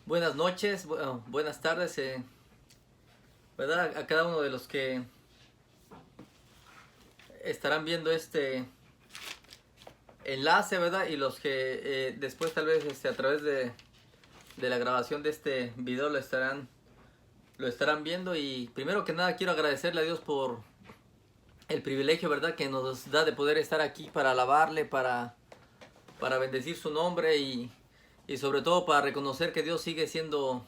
Buenas noches, buenas tardes, ¿verdad? A cada uno de los que estarán viendo este enlace, ¿verdad? Y los que después tal vez a través de la grabación de este video lo estarán viendo. Y primero que nada quiero agradecerle a Dios por el privilegio, ¿verdad? Que nos da de poder estar aquí para alabarle, para bendecir su nombre y sobre todo para reconocer que Dios sigue siendo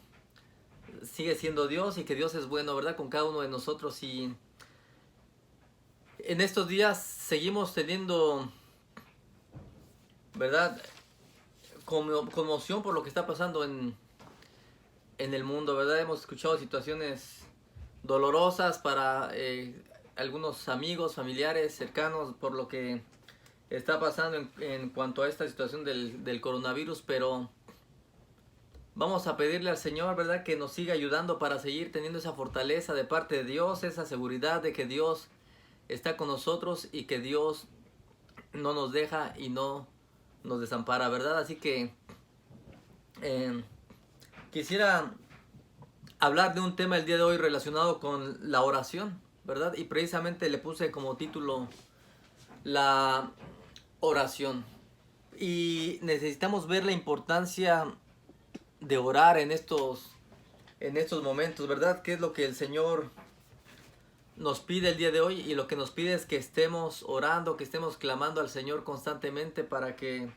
Dios y que Dios es bueno, ¿verdad? Con cada uno de nosotros. Y en estos días seguimos teniendo, ¿verdad? Conmoción por lo que está pasando en el mundo, ¿verdad? Hemos escuchado situaciones dolorosas para algunos amigos, familiares, cercanos, por lo que está pasando en cuanto a esta situación del coronavirus, pero vamos a pedirle al Señor, ¿verdad? Que nos siga ayudando para seguir teniendo esa fortaleza de parte de Dios, esa seguridad de que Dios está con nosotros y que Dios no nos deja y no nos desampara, ¿verdad? Así que eh, quisiera hablar de un tema el día de hoy relacionado con la oración, ¿verdad? Y precisamente le puse como título la oración. Y necesitamos ver la importancia de orar en estos momentos, ¿verdad? ¿Qué es lo que el Señor nos pide el día de hoy? Y lo que nos pide es que estemos orando, que estemos clamando al Señor constantemente para que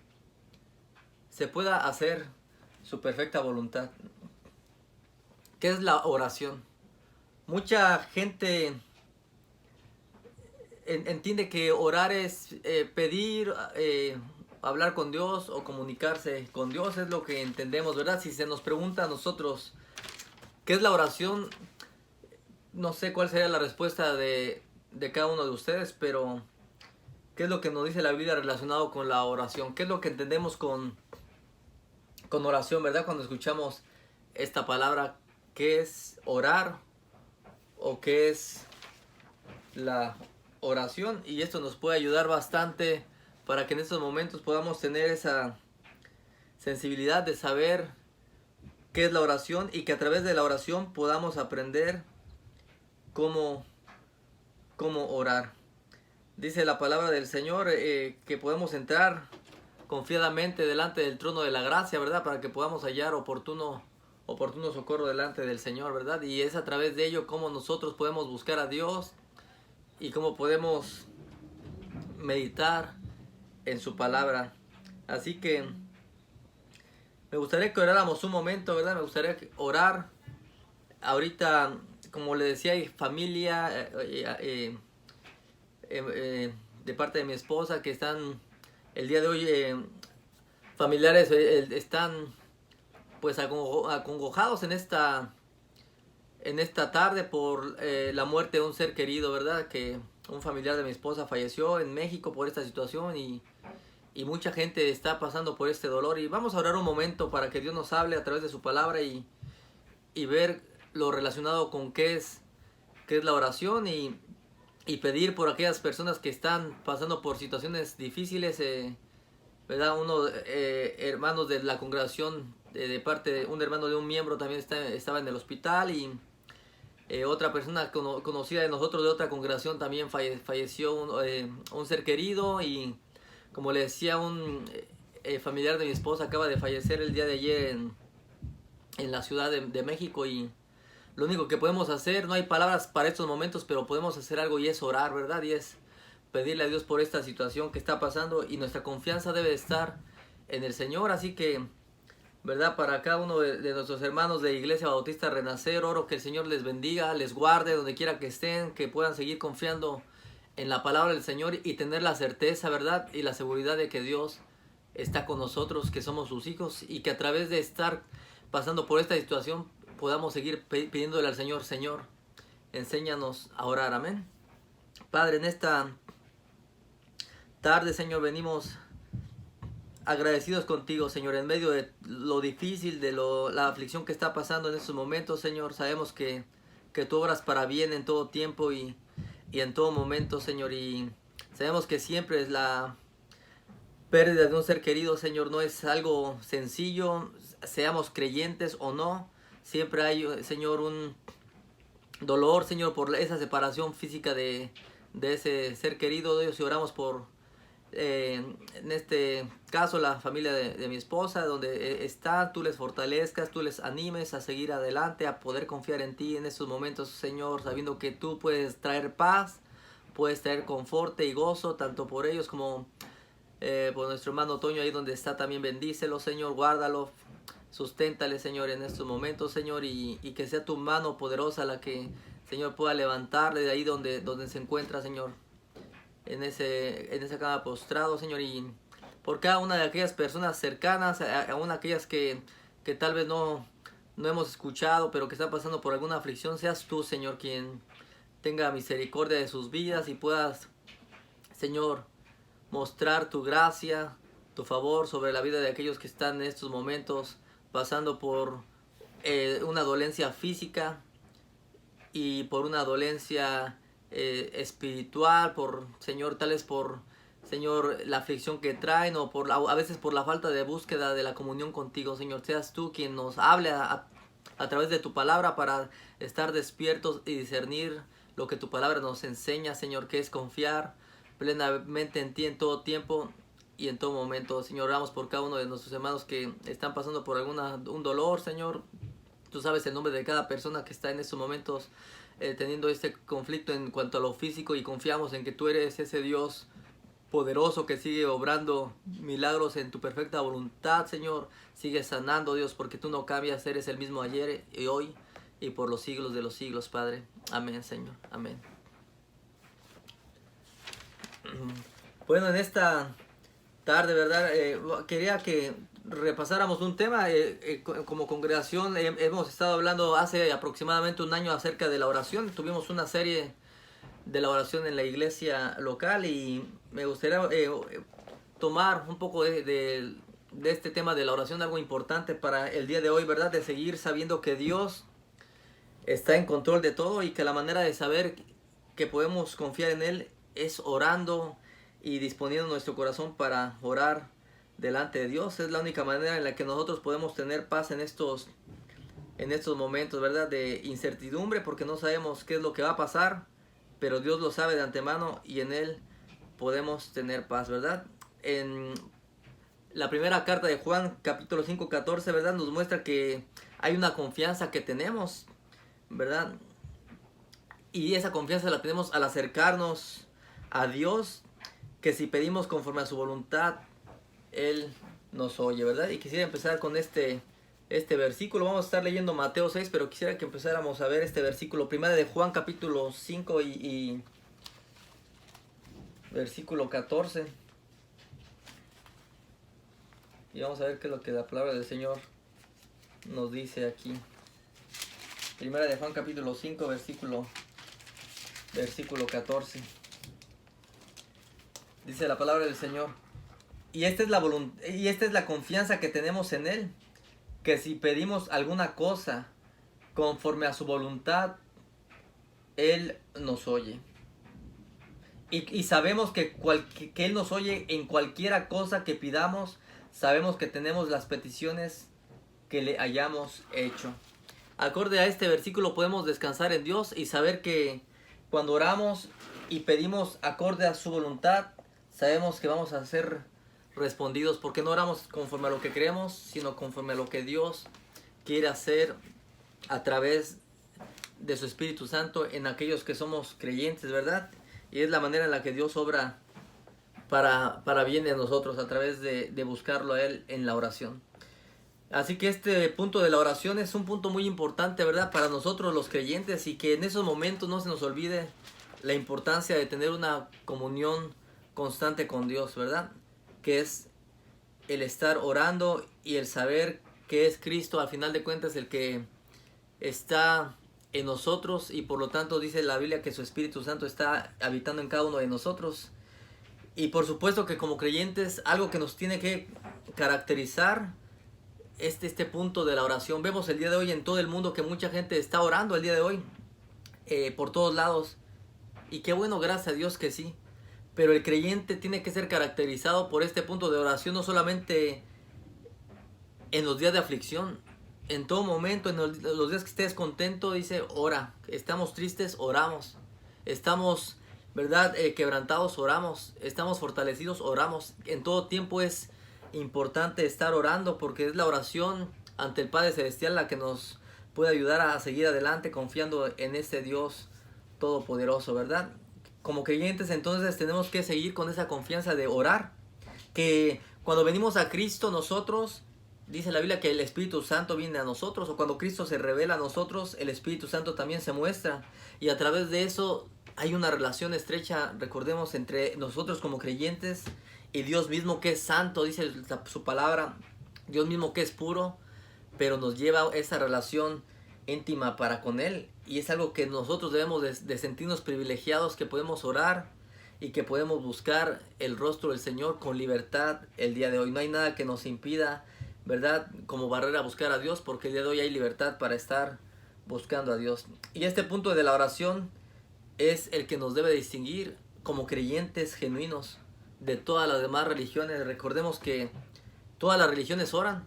se pueda hacer su perfecta voluntad. ¿Qué es la oración? Mucha gente entiende que orar es pedir, hablar con Dios o comunicarse con Dios, es lo que entendemos, ¿verdad? Si se nos pregunta a nosotros qué es la oración, no sé cuál sería la respuesta de cada uno de ustedes, pero ¿qué es lo que nos dice la Biblia relacionado con la oración? ¿Qué es lo que entendemos con oración, verdad? Cuando escuchamos esta palabra, ¿qué es orar o qué es la oración? Y esto nos puede ayudar bastante para que en estos momentos podamos tener esa sensibilidad de saber qué es la oración y que a través de la oración podamos aprender cómo, cómo orar. Dice la palabra del Señor que podemos entrar confiadamente delante del trono de la gracia, ¿verdad? Para que podamos hallar oportuno socorro delante del Señor, ¿verdad? Y es a través de ello cómo nosotros podemos buscar a Dios y cómo podemos meditar en su palabra. Así que me gustaría que oráramos un momento, ¿verdad? Me gustaría orar. Ahorita, como le decía, hay familia de parte de mi esposa que están el día de hoy, familiares están pues acongojados en esta tarde por la muerte de un ser querido, ¿verdad? Que un familiar de mi esposa falleció en México por esta situación y mucha gente está pasando por este dolor. Y vamos a orar un momento para que Dios nos hable a través de su palabra y ver lo relacionado con qué es la oración y pedir por aquellas personas que están pasando por situaciones difíciles, ¿verdad? Hermanos de la congregación, de parte de un hermano de un miembro también estaba en el hospital y otra persona conocida de nosotros de otra congregación también falleció un ser querido. Y como le decía, un familiar de mi esposa acaba de fallecer el día de ayer en la Ciudad de México. Y lo único que podemos hacer, no hay palabras para estos momentos, pero podemos hacer algo y es orar, ¿verdad? Y es pedirle a Dios por esta situación que está pasando y nuestra confianza debe estar en el Señor. Así que, ¿verdad? Para cada uno de nuestros hermanos de Iglesia Bautista Renacer, oro que el Señor les bendiga, les guarde donde quiera que estén, que puedan seguir confiando en la palabra del Señor y tener la certeza, ¿verdad? Y la seguridad de que Dios está con nosotros, que somos sus hijos y que a través de estar pasando por esta situación podamos seguir pidiéndole al Señor: Señor, enséñanos a orar. Amén. Padre, en esta tarde, Señor, venimos agradecidos contigo, Señor, en medio de lo difícil, de la aflicción que está pasando en estos momentos, Señor. Sabemos que tú obras para bien en todo tiempo y en todo momento, Señor. Y sabemos que siempre es la pérdida de un ser querido, Señor, no es algo sencillo. seamos creyentes o no, siempre hay, Señor, un dolor, Señor, por esa separación física de ese ser querido, Dios, y oramos por, en este caso, la familia de mi esposa, donde está, tú les fortalezcas, tú les animes a seguir adelante, a poder confiar en ti en estos momentos, Señor, sabiendo que tú puedes traer paz, puedes traer conforte y gozo, tanto por ellos como por nuestro hermano Toño, ahí donde está también. Bendícelo, Señor, guárdalo, susténtale, Señor, en estos momentos, Señor, y que sea tu mano poderosa la que, Señor, pueda levantarle de ahí donde se encuentra, Señor, en esa cama postrado, Señor, y por cada una de aquellas personas cercanas, aún aquellas que tal vez no hemos escuchado, pero que están pasando por alguna aflicción, seas tú, Señor, quien tenga misericordia de sus vidas y puedas, Señor, mostrar tu gracia, tu favor sobre la vida de aquellos que están en estos momentos pasando por una dolencia física y por una dolencia espiritual, por, Señor, tal vez por, Señor, la aflicción que traen, o por a veces por la falta de búsqueda de la comunión contigo, Señor. Seas tú quien nos hable a través de tu palabra para estar despiertos y discernir lo que tu palabra nos enseña, Señor, que es confiar plenamente en ti en todo tiempo y en todo momento. Señor, oramos por cada uno de nuestros hermanos que están pasando por un dolor, Señor. Tú sabes el nombre de cada persona que está en estos momentos teniendo este conflicto en cuanto a lo físico, y confiamos en que tú eres ese Dios poderoso que sigue obrando milagros en tu perfecta voluntad, Señor. Sigue sanando, Dios, porque tú no cambias, eres el mismo ayer y hoy y por los siglos de los siglos, Padre. Amén, Señor. Amén. Bueno, en esta tarde, ¿verdad? Quería que repasáramos un tema. Como congregación hemos estado hablando hace aproximadamente un año acerca de la oración. Tuvimos una serie de la oración en la iglesia local, y me gustaría tomar un poco de este tema de la oración, algo importante para el día de hoy, ¿verdad? De seguir sabiendo que Dios está en control de todo, y que la manera de saber que podemos confiar en Él es orando y disponiendo nuestro corazón para orar delante de Dios. Es la única manera en la que nosotros podemos tener paz en estos momentos, ¿verdad? De incertidumbre, porque no sabemos qué es lo que va a pasar, pero Dios lo sabe de antemano y en Él podemos tener paz, ¿verdad? En la primera carta de Juan, capítulo 5, 14, ¿verdad? Nos muestra que hay una confianza que tenemos, ¿verdad? Y esa confianza la tenemos al acercarnos a Dios, que si pedimos conforme a su voluntad, Él nos oye, ¿verdad? Y quisiera empezar con este versículo. Vamos a estar leyendo Mateo 6, pero quisiera que empezáramos a ver este versículo. Primera de Juan, capítulo 5 y versículo 14. Y vamos a ver qué es lo que la palabra del Señor nos dice aquí. Primera de Juan, capítulo 5, versículo 14. Dice la palabra del Señor: y esta es la confianza que tenemos en Él, que si pedimos alguna cosa conforme a su voluntad, Él nos oye. Y sabemos que Él nos oye en cualquiera cosa que pidamos. Sabemos que tenemos las peticiones que le hayamos hecho. Acorde a este versículo podemos descansar en Dios y saber que cuando oramos y pedimos acorde a su voluntad, sabemos que vamos a ser respondidos, porque no oramos conforme a lo que creemos, sino conforme a lo que Dios quiere hacer a través de su Espíritu Santo en aquellos que somos creyentes, ¿verdad? Y es la manera en la que Dios obra para bien de nosotros, a través de buscarlo a Él en la oración. Así que este punto de la oración es un punto muy importante, ¿verdad? Para nosotros los creyentes, y que en esos momentos no se nos olvide la importancia de tener una comunión constante con Dios, ¿verdad? Que es el estar orando y el saber que es Cristo, al final de cuentas, el que está en nosotros, y por lo tanto dice la Biblia que su Espíritu Santo está habitando en cada uno de nosotros. Y por supuesto que como creyentes, algo que nos tiene que caracterizar este punto de la oración. Vemos el día de hoy en todo el mundo que mucha gente está orando el día de hoy, por todos lados, y qué bueno, gracias a Dios que sí. Pero el creyente tiene que ser caracterizado por este punto de oración, no solamente en los días de aflicción, en todo momento, en los días que estés contento, dice, ora. Estamos tristes, oramos. Estamos, ¿verdad? Quebrantados, oramos. Estamos fortalecidos, oramos. En todo tiempo es importante estar orando, porque es la oración ante el Padre Celestial la que nos puede ayudar a seguir adelante confiando en este Dios todopoderoso, ¿verdad? Como creyentes entonces tenemos que seguir con esa confianza de orar, que cuando venimos a Cristo nosotros, dice la Biblia que el Espíritu Santo viene a nosotros, o cuando Cristo se revela a nosotros, el Espíritu Santo también se muestra, y a través de eso hay una relación estrecha, recordemos, entre nosotros como creyentes y Dios mismo, que es santo, dice su palabra, Dios mismo que es puro, pero nos lleva a esa relación íntima para con Él, y es algo que nosotros debemos de sentirnos privilegiados, que podemos orar y que podemos buscar el rostro del Señor con libertad el día de hoy. No hay nada que nos impida, ¿verdad?, como barrera a buscar a Dios, porque el día de hoy hay libertad para estar buscando a Dios. Y este punto de la oración es el que nos debe distinguir como creyentes genuinos de todas las demás religiones. Recordemos que todas las religiones oran,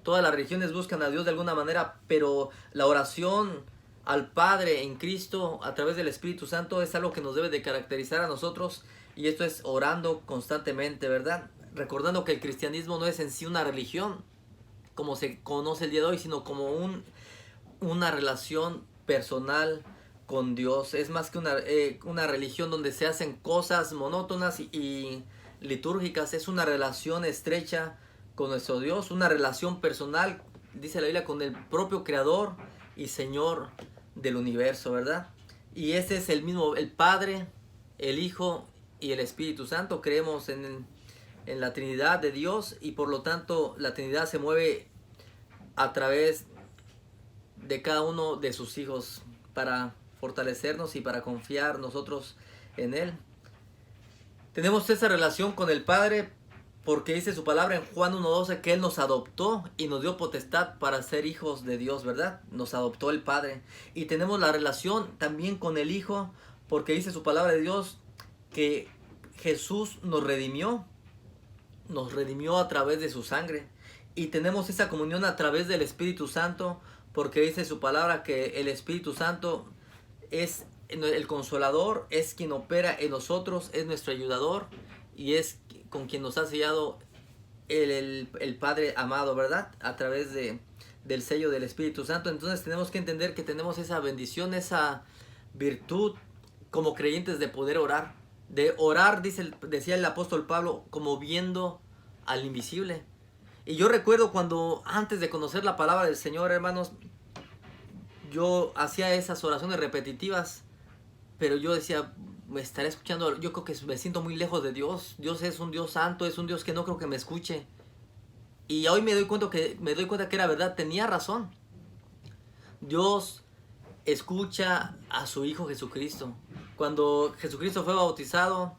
todas las religiones buscan a Dios de alguna manera, pero la oración al Padre en Cristo a través del Espíritu Santo es algo que nos debe de caracterizar a nosotros, y esto es orando constantemente, ¿verdad? Recordando que el cristianismo no es en sí una religión como se conoce el día de hoy, sino como una relación personal con Dios. Es más que una religión donde se hacen cosas monótonas y litúrgicas. Es una relación estrecha con nuestro Dios, una relación personal, dice la Biblia, con el propio Creador y Señor del universo, ¿verdad? Y ese es el mismo, el Padre, el Hijo y el Espíritu Santo. Creemos en la Trinidad de Dios, y por lo tanto la Trinidad se mueve a través de cada uno de sus hijos para fortalecernos y para confiar nosotros en Él. Tenemos esa relación con el Padre porque dice su palabra en Juan 1:12 que Él nos adoptó y nos dio potestad para ser hijos de Dios, ¿verdad? Nos adoptó el Padre. Y tenemos la relación también con el Hijo, porque dice su palabra de Dios que Jesús nos redimió a través de su sangre. Y tenemos esa comunión a través del Espíritu Santo, porque dice su palabra que el Espíritu Santo es el consolador, es quien opera en nosotros, es nuestro ayudador, y es con quien nos ha sellado el Padre amado, ¿verdad? A través del sello del Espíritu Santo. Entonces tenemos que entender que tenemos esa bendición, esa virtud como creyentes de poder orar. De orar, decía el apóstol Pablo, como viendo al invisible. Y yo recuerdo cuando antes de conocer la palabra del Señor, hermanos, yo hacía esas oraciones repetitivas, pero yo decía, me estaré escuchando, yo creo que me siento muy lejos de Dios. Dios es un Dios santo, es un Dios que no creo que me escuche. Y hoy me doy cuenta que era verdad, tenía razón. Dios escucha a su Hijo Jesucristo. Cuando Jesucristo fue bautizado,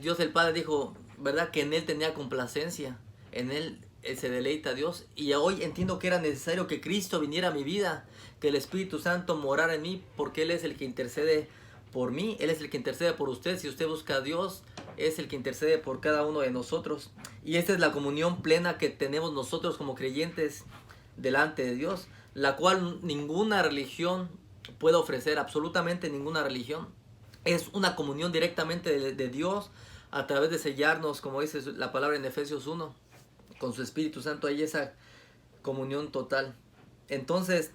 Dios el Padre dijo, ¿verdad?, que en Él tenía complacencia, en Él se deleita a Dios. Y hoy entiendo que era necesario que Cristo viniera a mi vida, que el Espíritu Santo morara en mí, porque Él es el que intercede por mí, Él es el que intercede por usted. Si usted busca a Dios, es el que intercede por cada uno de nosotros. Y esta es la comunión plena que tenemos nosotros como creyentes delante de Dios, la cual ninguna religión puede ofrecer, absolutamente ninguna religión. Es una comunión directamente de Dios a través de sellarnos, como dice la palabra en Efesios 1, con su Espíritu Santo. Hay esa comunión total. Entonces,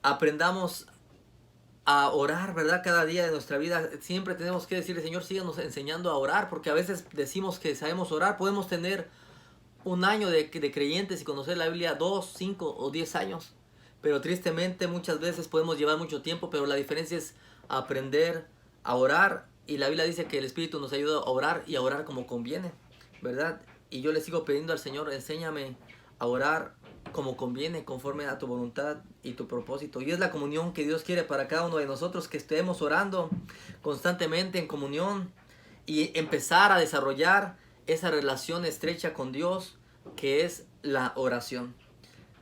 aprendamos a orar, ¿verdad? Cada día de nuestra vida siempre tenemos que decirle, Señor, síganos enseñando a orar, porque a veces decimos que sabemos orar. Podemos tener un año de creyentes y conocer la Biblia 2, 5 o 10 años, pero tristemente muchas veces podemos llevar mucho tiempo, pero la diferencia es aprender a orar, y la Biblia dice que el Espíritu nos ayuda a orar y a orar como conviene, ¿verdad? Y yo le sigo pidiendo al Señor, enséñame a orar como conviene, conforme a tu voluntad y tu propósito. Y es la comunión que Dios quiere para cada uno de nosotros, que estemos orando constantemente en comunión y empezar a desarrollar esa relación estrecha con Dios, que es la oración,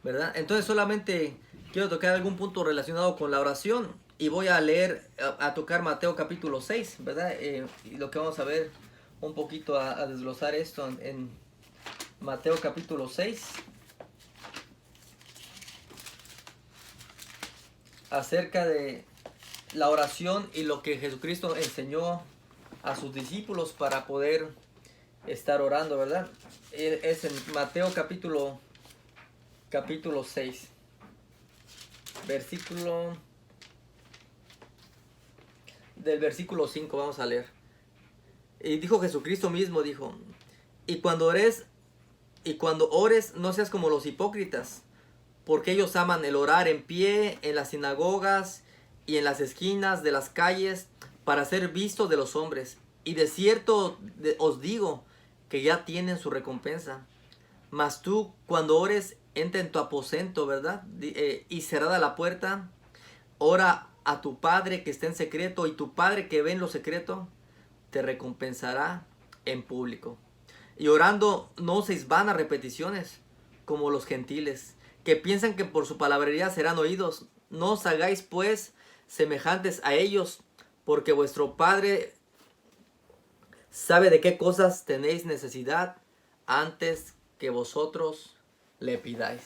¿verdad? Entonces solamente quiero tocar algún punto relacionado con la oración, y voy a leer, a tocar Mateo capítulo 6, ¿verdad? Y lo que vamos a ver un poquito, a desglosar esto en Mateo capítulo 6. Acerca de la oración y lo que Jesucristo enseñó a sus discípulos para poder estar orando, ¿verdad? Es en Mateo capítulo 6, versículo 5 vamos a leer. Y dijo Jesucristo mismo, dijo, y cuando ores no seas como los hipócritas, porque ellos aman el orar en pie en las sinagogas y en las esquinas de las calles para ser vistos de los hombres. Y de cierto os digo que ya tienen su recompensa. Mas tú, cuando ores, entra en tu aposento, ¿verdad? Y cerrada la puerta, ora a tu Padre que está en secreto, y tu Padre que ve en lo secreto te recompensará en público. Y orando no uséis vanas repeticiones como los gentiles, que piensan que por su palabrería serán oídos. No os hagáis pues semejantes a ellos, porque vuestro Padre sabe de qué cosas tenéis necesidad antes que vosotros le pidáis.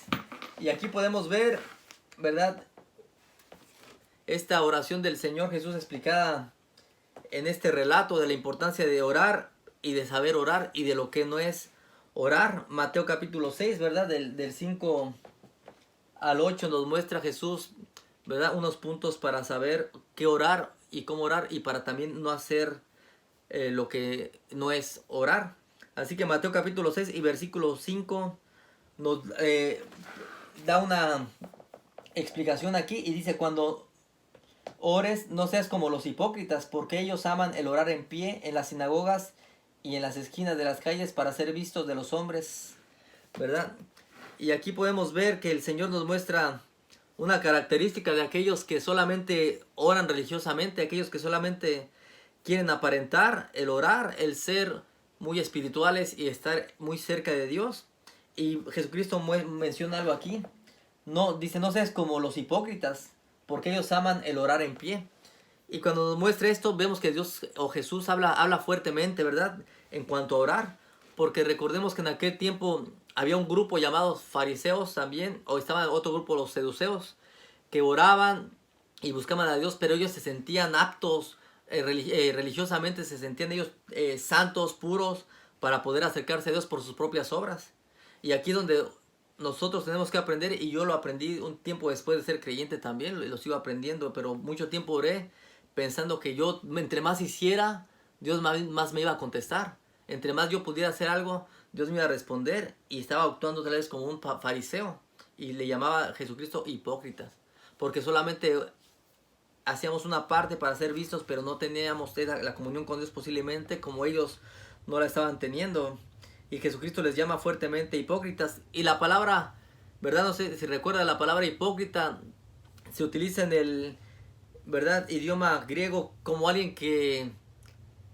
Y aquí podemos ver, ¿verdad?, esta oración del Señor Jesús explicada en este relato de la importancia de orar y de saber orar y de lo que no es orar. Mateo capítulo 6, ¿verdad? Del 5 al 8 nos muestra Jesús, ¿verdad?, unos puntos para saber qué orar y cómo orar, y para también no hacer lo que no es orar. Así que Mateo capítulo 6 y versículo 5 nos da una explicación aquí y dice: cuando ores no seas como los hipócritas, porque ellos aman el orar en pie en las sinagogas y en las esquinas de las calles para ser vistos de los hombres, ¿verdad? Y aquí podemos ver que el Señor nos muestra una característica de aquellos que solamente oran religiosamente, aquellos que solamente quieren aparentar el orar, el ser muy espirituales y estar muy cerca de Dios. Y Jesucristo menciona algo aquí. No, dice, no seas como los hipócritas, porque ellos aman el orar en pie. Y cuando nos muestra esto, vemos que Dios o Jesús habla fuertemente, ¿verdad?, en cuanto a orar. Porque recordemos que en aquel tiempo había un grupo llamado fariseos también, o estaba otro grupo, los seduceos, que oraban y buscaban a Dios, pero ellos se sentían aptos religiosamente, se sentían ellos santos, puros, para poder acercarse a Dios por sus propias obras. Y aquí donde nosotros tenemos que aprender, y yo lo aprendí un tiempo después de ser creyente también, lo sigo aprendiendo, pero mucho tiempo oré pensando que yo, entre más hiciera, Dios más me iba a contestar. Entre más yo pudiera hacer algo, Dios me iba a responder, y estaba actuando tal vez como un fariseo, y le llamaba a Jesucristo hipócritas, porque solamente hacíamos una parte para ser vistos, pero no teníamos la comunión con Dios posiblemente como ellos no la estaban teniendo. Y Jesucristo les llama fuertemente hipócritas. Y la palabra, ¿verdad?, no sé si recuerda, la palabra hipócrita se utiliza en el, ¿verdad?, idioma griego como alguien que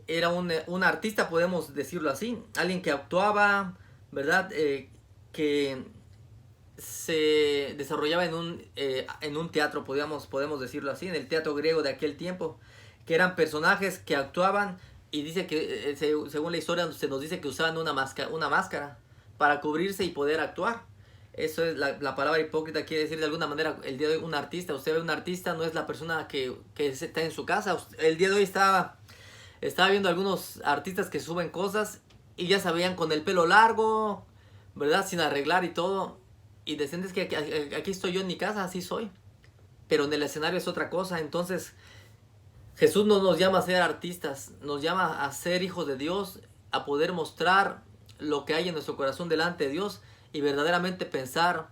era un artista, podemos decirlo así. Alguien que actuaba, ¿verdad?, que se desarrollaba en un teatro, podemos decirlo así, en el teatro griego de aquel tiempo, que eran personajes que actuaban, y dice que según la historia se nos dice que usaban una máscara para cubrirse y poder actuar. Eso es la palabra hipócrita, quiere decir de alguna manera el día de hoy un artista. Usted ve un artista, no es la persona que está en su casa. El día de hoy estaba viendo algunos artistas que suben cosas y ya sabían, con el pelo largo, ¿verdad?, sin arreglar y todo. Y decían, es que aquí estoy yo en mi casa, así soy. Pero en el escenario es otra cosa. Entonces Jesús no nos llama a ser artistas, nos llama a ser hijos de Dios, a poder mostrar lo que hay en nuestro corazón delante de Dios y verdaderamente pensar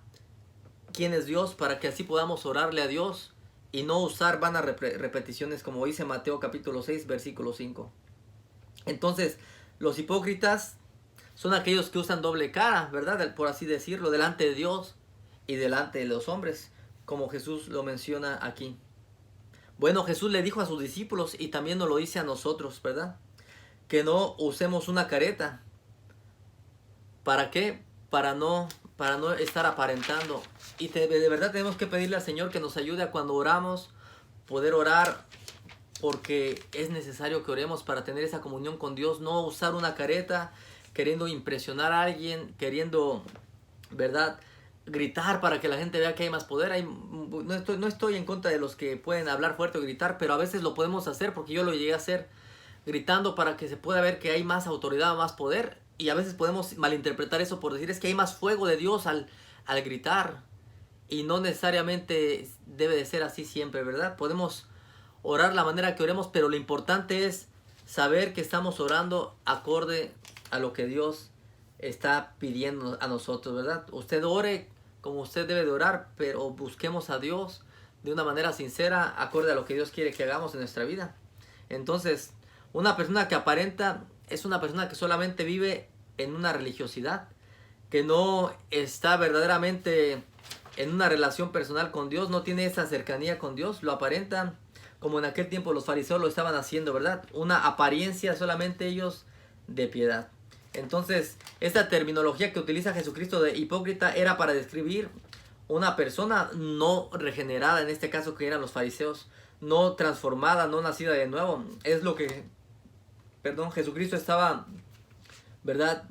quién es Dios, para que así podamos orarle a Dios y no usar vanas repeticiones, como dice Mateo capítulo 6, versículo 5. Entonces, los hipócritas son aquellos que usan doble cara, ¿verdad?, por así decirlo, delante de Dios y delante de los hombres, como Jesús lo menciona aquí. Bueno, Jesús le dijo a sus discípulos, y también nos lo dice a nosotros, ¿verdad?, que no usemos una careta. ¿Para qué? Para no estar aparentando. Y de verdad tenemos que pedirle al Señor que nos ayude a, cuando oramos, poder orar, porque es necesario que oremos para tener esa comunión con Dios. No usar una careta queriendo impresionar a alguien, queriendo, ¿verdad?, gritar para que la gente vea que hay más poder. No estoy en contra de los que pueden hablar fuerte o gritar, pero a veces lo podemos hacer, porque yo lo llegué a hacer, gritando para que se pueda ver que hay más autoridad, más poder. Y a veces podemos malinterpretar eso por decir es que hay más fuego de Dios al gritar. Y no necesariamente debe de ser así siempre, ¿verdad? Podemos orar la manera que oremos, pero lo importante es saber que estamos orando acorde a lo que Dios está pidiendo a nosotros, ¿verdad? Usted ore como usted debe de orar, pero busquemos a Dios de una manera sincera, acorde a lo que Dios quiere que hagamos en nuestra vida. Entonces, una persona que aparenta es una persona que solamente vive en una religiosidad, que no está verdaderamente en una relación personal con Dios, no tiene esa cercanía con Dios, lo aparenta, como en aquel tiempo los fariseos lo estaban haciendo, ¿verdad? Una apariencia solamente ellos de piedad. Entonces, esta terminología que utiliza Jesucristo de hipócrita era para describir una persona no regenerada, en este caso que eran los fariseos, no transformada, no nacida de nuevo. Es lo que, Jesucristo estaba, ¿verdad?,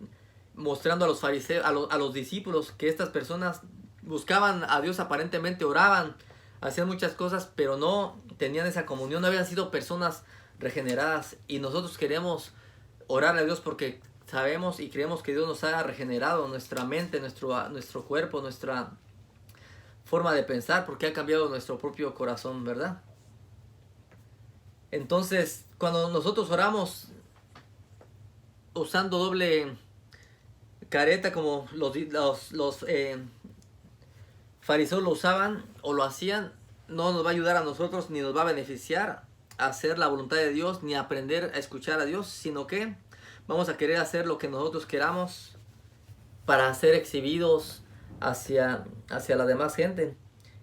mostrando a los fariseos, a los discípulos, que estas personas buscaban a Dios, aparentemente oraban, hacían muchas cosas, pero no tenían esa comunión, no habían sido personas regeneradas. Y nosotros queremos orarle a Dios porque sabemos y creemos que Dios nos ha regenerado nuestra mente, nuestro cuerpo, nuestra forma de pensar, porque ha cambiado nuestro propio corazón, ¿verdad? Entonces, cuando nosotros oramos usando doble careta como los fariseos lo usaban o lo hacían, no nos va a ayudar a nosotros ni nos va a beneficiar a hacer la voluntad de Dios ni a aprender a escuchar a Dios, sino que vamos a querer hacer lo que nosotros queramos para ser exhibidos hacia la demás gente.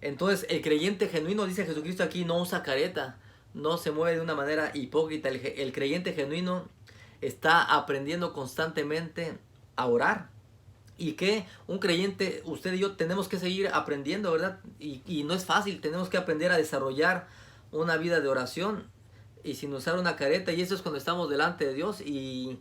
Entonces, el creyente genuino, dice Jesucristo aquí, no usa careta, no se mueve de una manera hipócrita. El creyente genuino está aprendiendo constantemente a orar. Y que un creyente, usted y yo, tenemos que seguir aprendiendo, ¿verdad? Y no es fácil, tenemos que aprender a desarrollar una vida de oración y sin usar una careta. Y eso es cuando estamos delante de Dios y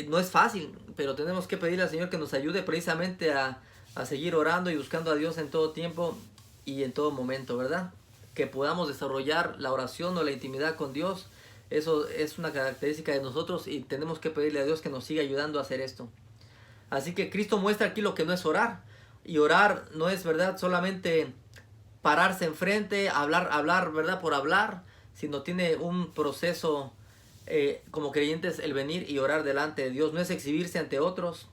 no es fácil, pero tenemos que pedirle al Señor que nos ayude precisamente a seguir orando y buscando a Dios en todo tiempo y en todo momento, ¿verdad? Que podamos desarrollar la oración o la intimidad con Dios. Eso es una característica de nosotros y tenemos que pedirle a Dios que nos siga ayudando a hacer esto. Así que Cristo muestra aquí lo que no es orar. Y orar no es, ¿verdad?, solamente pararse enfrente, hablar, ¿verdad?, por hablar, sino tiene un proceso como creyentes, el venir y orar delante de Dios. No es exhibirse ante otros,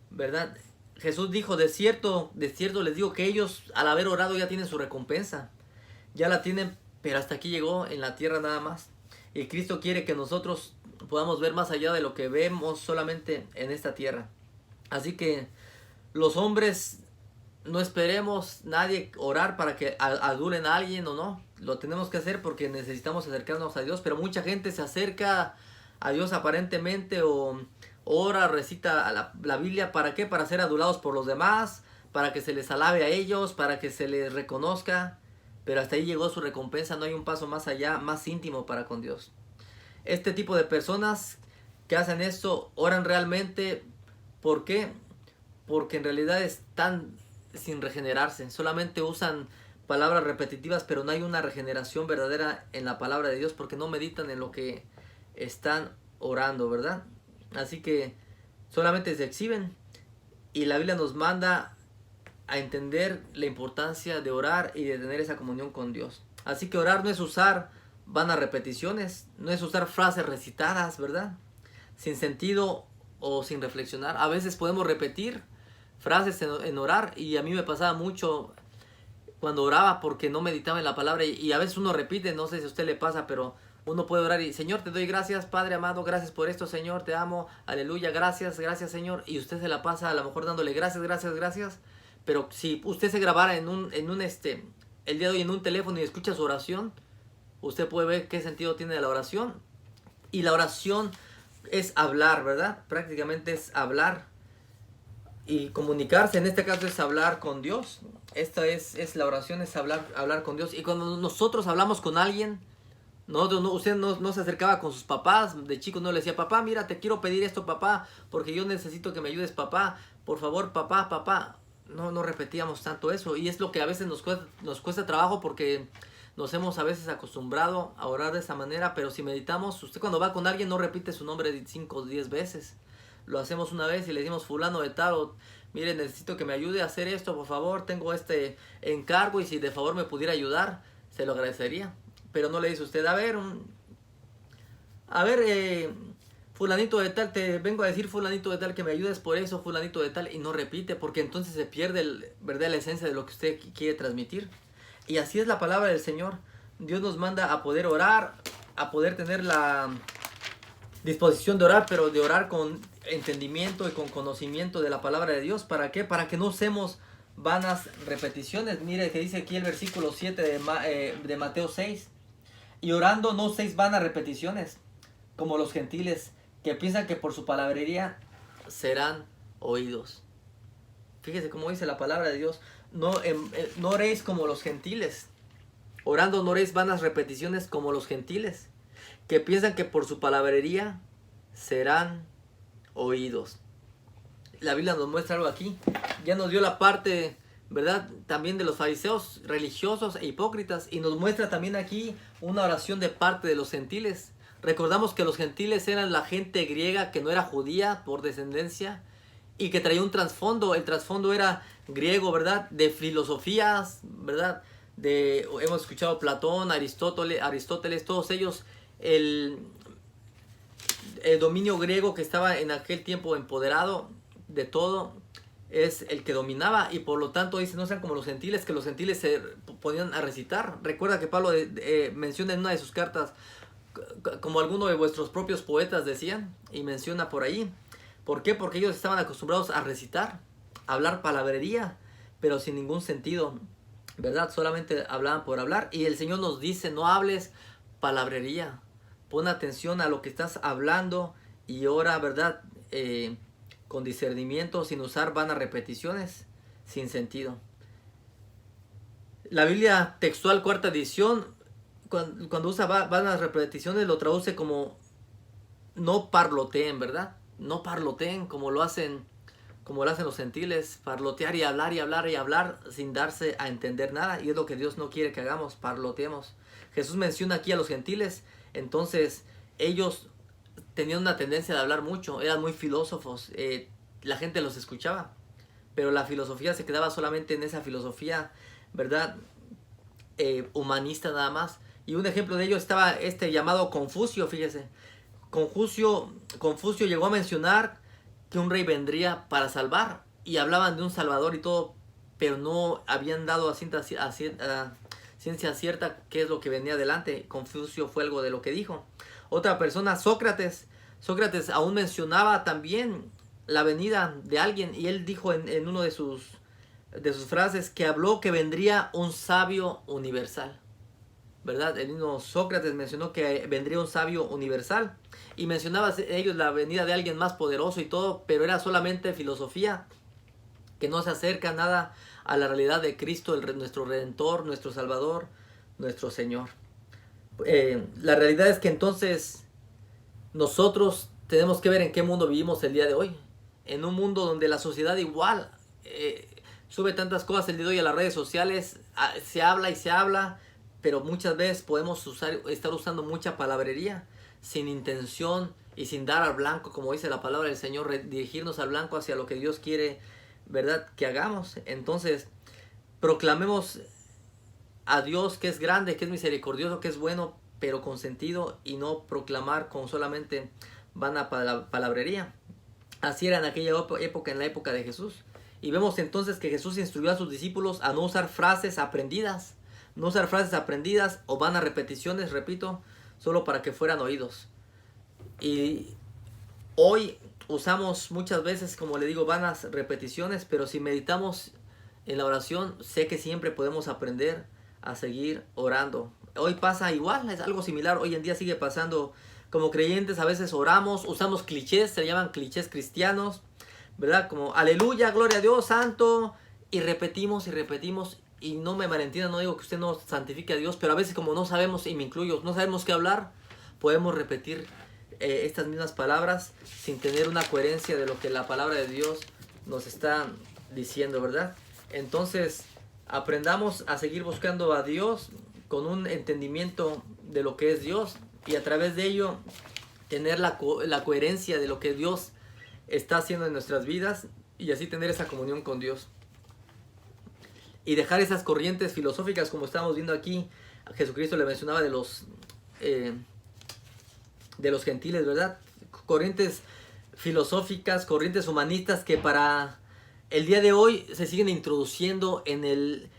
¿verdad? Jesús dijo, de cierto les digo que ellos al haber orado ya tienen su recompensa. Ya la tienen, pero hasta aquí llegó en la tierra nada más. Y Cristo quiere que nosotros podamos ver más allá de lo que vemos solamente en esta tierra. Así que los hombres no esperemos nadie orar para que adulen a alguien o no. Lo tenemos que hacer porque necesitamos acercarnos a Dios. Pero mucha gente se acerca a Dios aparentemente o ora, recita la Biblia. ¿Para qué? Para ser adulados por los demás, para que se les alabe a ellos, para que se les reconozca. Pero hasta ahí llegó su recompensa. No hay un paso más allá, más íntimo para con Dios. Este tipo de personas que hacen esto oran realmente. ¿Por qué? Porque en realidad están sin regenerarse. Solamente usan palabras repetitivas, pero no hay una regeneración verdadera en la palabra de Dios porque no meditan en lo que están orando, ¿verdad? Así que solamente se exhiben. Y la Biblia nos manda a entender la importancia de orar y de tener esa comunión con Dios. Así que orar no es usar vanas repeticiones, no es usar frases recitadas, ¿verdad?, sin sentido o sin reflexionar. A veces podemos repetir frases en orar y a mí me pasaba mucho cuando oraba porque no meditaba en la palabra y a veces uno repite, no sé si a usted le pasa, pero uno puede orar y Señor, te doy gracias, Padre amado, gracias por esto, Señor, te amo, aleluya, gracias, Señor, y usted se la pasa a lo mejor dándole gracias, pero si usted se grabara el día de hoy en un teléfono y escucha su oración, usted puede ver qué sentido tiene la oración. Y la oración es hablar, ¿verdad? Prácticamente es hablar y comunicarse. En este caso es hablar con Dios. Esta es la oración, es hablar con Dios. Y cuando nosotros hablamos con alguien, Usted no se acercaba con sus papás, de chicos no le decía, papá, mira, te quiero pedir esto, papá, porque yo necesito que me ayudes, papá, por favor, papá, papá. No repetíamos tanto eso, y es lo que a veces nos cuesta trabajo, porque nos hemos a veces acostumbrado a orar de esa manera. Pero si meditamos, usted cuando va con alguien no repite su nombre 5 o 10 veces. Lo hacemos una vez y le decimos, fulano de tal, o mire, necesito que me ayude a hacer esto, por favor, tengo este encargo, y si de favor me pudiera ayudar, se lo agradecería. Pero no le dice usted, fulanito de tal, te vengo a decir, fulanito de tal, que me ayudes por eso, fulanito de tal, y no repite, porque entonces se pierde ¿verdad?, la esencia de lo que usted quiere transmitir. Y así es la palabra del Señor. Dios nos manda a poder orar, a poder tener la disposición de orar, pero de orar con entendimiento y con conocimiento de la palabra de Dios. ¿Para qué? Para que no usemos vanas repeticiones. Mire que dice aquí el versículo 7 de Mateo 6. Y orando no uséis vanas repeticiones, como los gentiles, que piensan que por su palabrería serán oídos. Fíjese cómo dice la palabra de Dios. No oréis como los gentiles. Orando no oréis vanas repeticiones como los gentiles, que piensan que por su palabrería serán oídos. La Biblia nos muestra algo aquí. Ya nos dio la parte, ¿verdad?, también de los fariseos religiosos e hipócritas, y nos muestra también aquí una oración de parte de los gentiles. Recordamos que los gentiles eran la gente griega que no era judía por descendencia y que traía un trasfondo. El trasfondo era griego, ¿verdad?, de filosofías, ¿verdad?, hemos escuchado Platón, Aristóteles, todos ellos. El dominio griego que estaba en aquel tiempo empoderado de todo es el que dominaba, y por lo tanto dice, no sean como los gentiles, que los gentiles se ponían a recitar. Recuerda que Pablo menciona en una de sus cartas, como alguno de vuestros propios poetas decían, y menciona por ahí. ¿Por qué? Porque ellos estaban acostumbrados a recitar, a hablar palabrería, pero sin ningún sentido, ¿verdad? Solamente hablaban por hablar. Y el Señor nos dice, no hables palabrería, pon atención a lo que estás hablando y ora, ¿verdad?, con discernimiento, sin usar vanas repeticiones sin sentido. La Biblia textual cuarta edición, cuando usa vanas repeticiones, lo traduce como no parloteen, ¿verdad? No parloteen como lo hacen los gentiles, parlotear y hablar y hablar y hablar sin darse a entender nada. Y es lo que Dios no quiere que hagamos, parloteemos. Jesús menciona aquí a los gentiles, entonces ellos tenían una tendencia de hablar mucho, eran muy filósofos, la gente los escuchaba, pero la filosofía se quedaba solamente en esa filosofía, ¿verdad?, humanista nada más. Y un ejemplo de ello estaba este llamado Confucio, fíjese. Confucio llegó a mencionar que un rey vendría para salvar, y hablaban de un salvador y todo, pero no habían dado a ciencia cierta qué es lo que venía adelante. Confucio fue algo de lo que dijo. Otra persona, Sócrates aún mencionaba también la venida de alguien, y él dijo en uno de sus frases que habló que vendría un sabio universal, ¿verdad? El mismo Sócrates mencionó que vendría un sabio universal, y mencionaba ellos la venida de alguien más poderoso y todo, pero era solamente filosofía que no se acerca nada a la realidad de Cristo, nuestro Redentor, nuestro Salvador, nuestro Señor. La realidad es que entonces nosotros tenemos que ver en qué mundo vivimos el día de hoy. En un mundo donde la sociedad igual sube tantas cosas el día de hoy a las redes sociales, se habla y se habla, pero muchas veces podemos estar usando mucha palabrería sin intención y sin dar al blanco, como dice la palabra del Señor, dirigirnos al blanco hacia lo que Dios quiere, ¿verdad?, que hagamos. Entonces, proclamemos a Dios que es grande, que es misericordioso, que es bueno, pero con sentido, y no proclamar con solamente vana palabrería. Así era en aquella época, en la época de Jesús. Y vemos entonces que Jesús instruyó a sus discípulos a no usar frases aprendidas, o vanas repeticiones, repito, solo para que fueran oídos. Y hoy usamos muchas veces, como le digo, vanas repeticiones, pero si meditamos en la oración, sé que siempre podemos aprender a seguir orando. Hoy pasa igual, es algo similar, hoy en día sigue pasando. Como creyentes a veces oramos, usamos clichés, se llaman clichés cristianos, ¿verdad? Como aleluya, gloria a Dios, santo, y repetimos, y no me malentienda, no digo que usted no santifique a Dios, pero a veces como no sabemos, y me incluyo, no sabemos qué hablar, podemos repetir estas mismas palabras sin tener una coherencia de lo que la palabra de Dios nos está diciendo, ¿verdad? Entonces, aprendamos a seguir buscando a Dios con un entendimiento de lo que es Dios, y a través de ello tener la coherencia de lo que Dios está haciendo en nuestras vidas, y así tener esa comunión con Dios. Y dejar esas corrientes filosóficas, como estamos viendo aquí. Jesucristo le mencionaba de los gentiles, ¿verdad? Corrientes filosóficas, corrientes humanistas que para el día de hoy se siguen introduciendo en el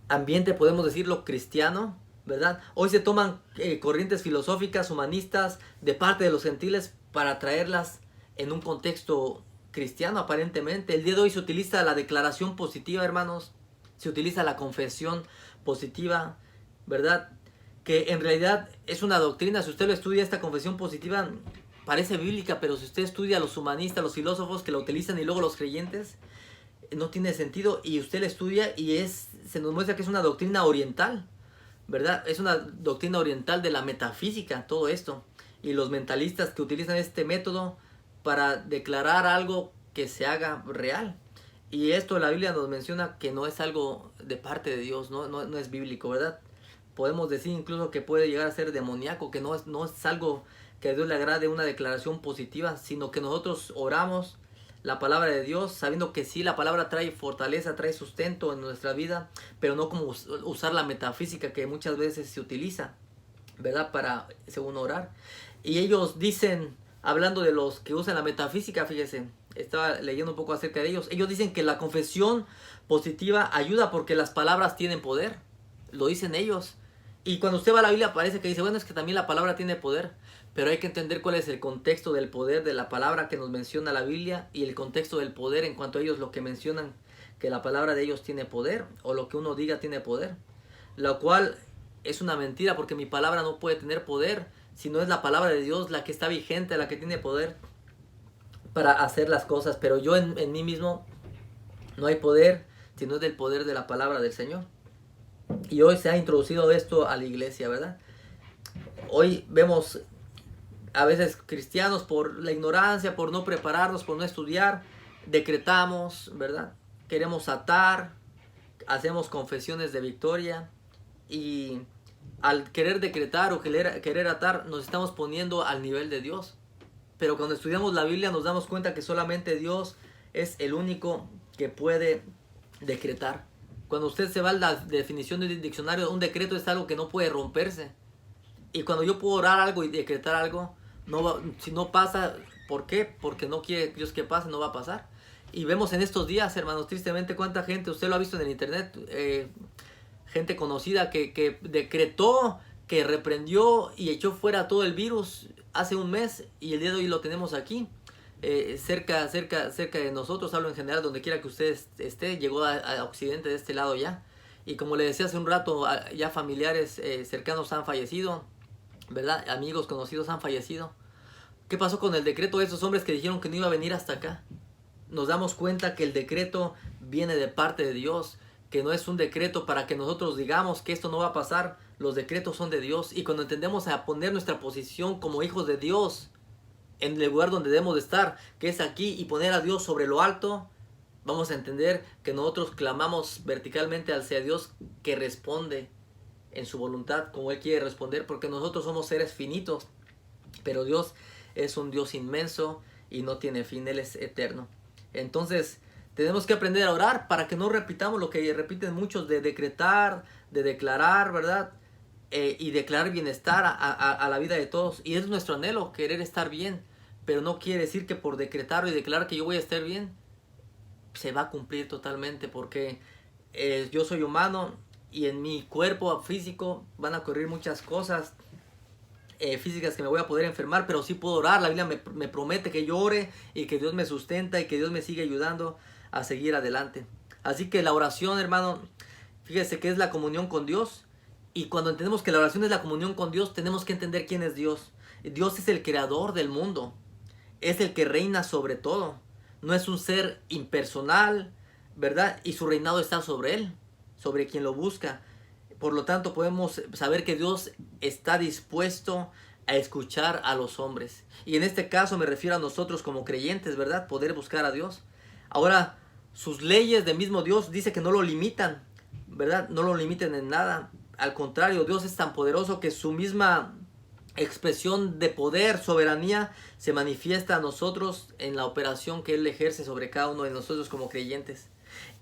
ambiente, podemos decirlo, cristiano, ¿verdad? Hoy se toman corrientes filosóficas, humanistas, de parte de los gentiles para traerlas en un contexto cristiano, aparentemente. El día de hoy se utiliza la declaración positiva, hermanos. Se utiliza la confesión positiva, ¿verdad? Que en realidad es una doctrina. Si usted lo estudia, esta confesión positiva parece bíblica, pero si usted estudia a los humanistas, los filósofos que la utilizan y luego los creyentes, no tiene sentido. Y usted la estudia y se nos muestra que es una doctrina oriental, ¿verdad? Es una doctrina oriental de la metafísica, todo esto. Y los mentalistas que utilizan este método para declarar algo que se haga real. Y esto la Biblia nos menciona que no es algo de parte de Dios, no es bíblico, ¿verdad? Podemos decir incluso que puede llegar a ser demoníaco, que no es algo que a Dios le agrade una declaración positiva, sino que nosotros oramos la palabra de Dios, sabiendo que sí, la palabra trae fortaleza, trae sustento en nuestra vida, pero no como usar la metafísica que muchas veces se utiliza, ¿verdad? Para, según orar. Y ellos dicen, hablando de los que usan la metafísica, fíjese, estaba leyendo un poco acerca de ellos. Ellos dicen que la confesión positiva ayuda porque las palabras tienen poder. Lo dicen ellos. Y cuando usted va a la Biblia parece que dice, bueno, es que también la palabra tiene poder. Pero hay que entender cuál es el contexto del poder de la palabra que nos menciona la Biblia y el contexto del poder en cuanto a ellos lo que mencionan, que la palabra de ellos tiene poder o lo que uno diga tiene poder. Lo cual es una mentira porque mi palabra no puede tener poder si no es la palabra de Dios la que está vigente, la que tiene poder para hacer las cosas. Pero yo en mí mismo no hay poder, sino es del poder de la palabra del Señor. Y hoy se ha introducido esto a la iglesia, ¿verdad? Hoy vemos a veces cristianos por la ignorancia, por no prepararnos, por no estudiar, decretamos, ¿verdad? Queremos atar, hacemos confesiones de victoria y al querer decretar o querer atar nos estamos poniendo al nivel de Dios. Pero cuando estudiamos la Biblia nos damos cuenta que solamente Dios es el único que puede decretar. Cuando usted se va a la definición del diccionario, un decreto es algo que no puede romperse. Y cuando yo puedo orar algo y decretar algo, si no pasa, ¿por qué? Porque no quiere Dios que pase, no va a pasar. Y vemos en estos días, hermanos, tristemente cuánta gente, usted lo ha visto en el internet, gente conocida que decretó, que reprendió y echó fuera todo el virus hace un mes y el día de hoy lo tenemos aquí, cerca de nosotros, hablo en general, donde quiera que usted esté, llegó a Occidente de este lado ya. Y como le decía hace un rato, ya familiares cercanos han fallecido, ¿verdad? Amigos conocidos han fallecido. ¿Qué pasó con el decreto de esos hombres que dijeron que no iba a venir hasta acá? Nos damos cuenta que el decreto viene de parte de Dios, que no es un decreto para que nosotros digamos que esto no va a pasar. Los decretos son de Dios y cuando entendemos a poner nuestra posición como hijos de Dios en el lugar donde debemos de estar, que es aquí, y poner a Dios sobre lo alto, vamos a entender que nosotros clamamos verticalmente hacia Dios que responde en su voluntad como Él quiere responder, porque nosotros somos seres finitos, pero Dios es un Dios inmenso y no tiene fin, Él es eterno. Entonces tenemos que aprender a orar para que no repitamos lo que repiten muchos de decretar, de declarar, ¿verdad? Y declarar bienestar a la vida de todos. Y es nuestro anhelo, querer estar bien, pero no quiere decir que por decretar y declarar que yo voy a estar bien, se va a cumplir totalmente, porque yo soy humano y en mi cuerpo físico van a ocurrir muchas cosas físicas que me voy a poder enfermar, pero sí puedo orar. La Biblia me promete que yo ore y que Dios me sustenta y que Dios me sigue ayudando a seguir adelante. Así que la oración, hermano, fíjese que es la comunión con Dios, y cuando entendemos que la oración es la comunión con Dios, tenemos que entender quién es Dios. Dios es el creador del mundo, es el que reina sobre todo, no es un ser impersonal, ¿verdad? Y su reinado está sobre él. sobre quien lo busca. Por lo tanto, podemos saber que Dios está dispuesto a escuchar a los hombres. Y en este caso me refiero a nosotros como creyentes, ¿verdad? Poder buscar a Dios. Ahora, sus leyes del mismo Dios dice que no lo limitan, ¿verdad? No lo limiten en nada. Al contrario, Dios es tan poderoso que su misma expresión de poder, soberanía, se manifiesta a nosotros en la operación que Él ejerce sobre cada uno de nosotros como creyentes.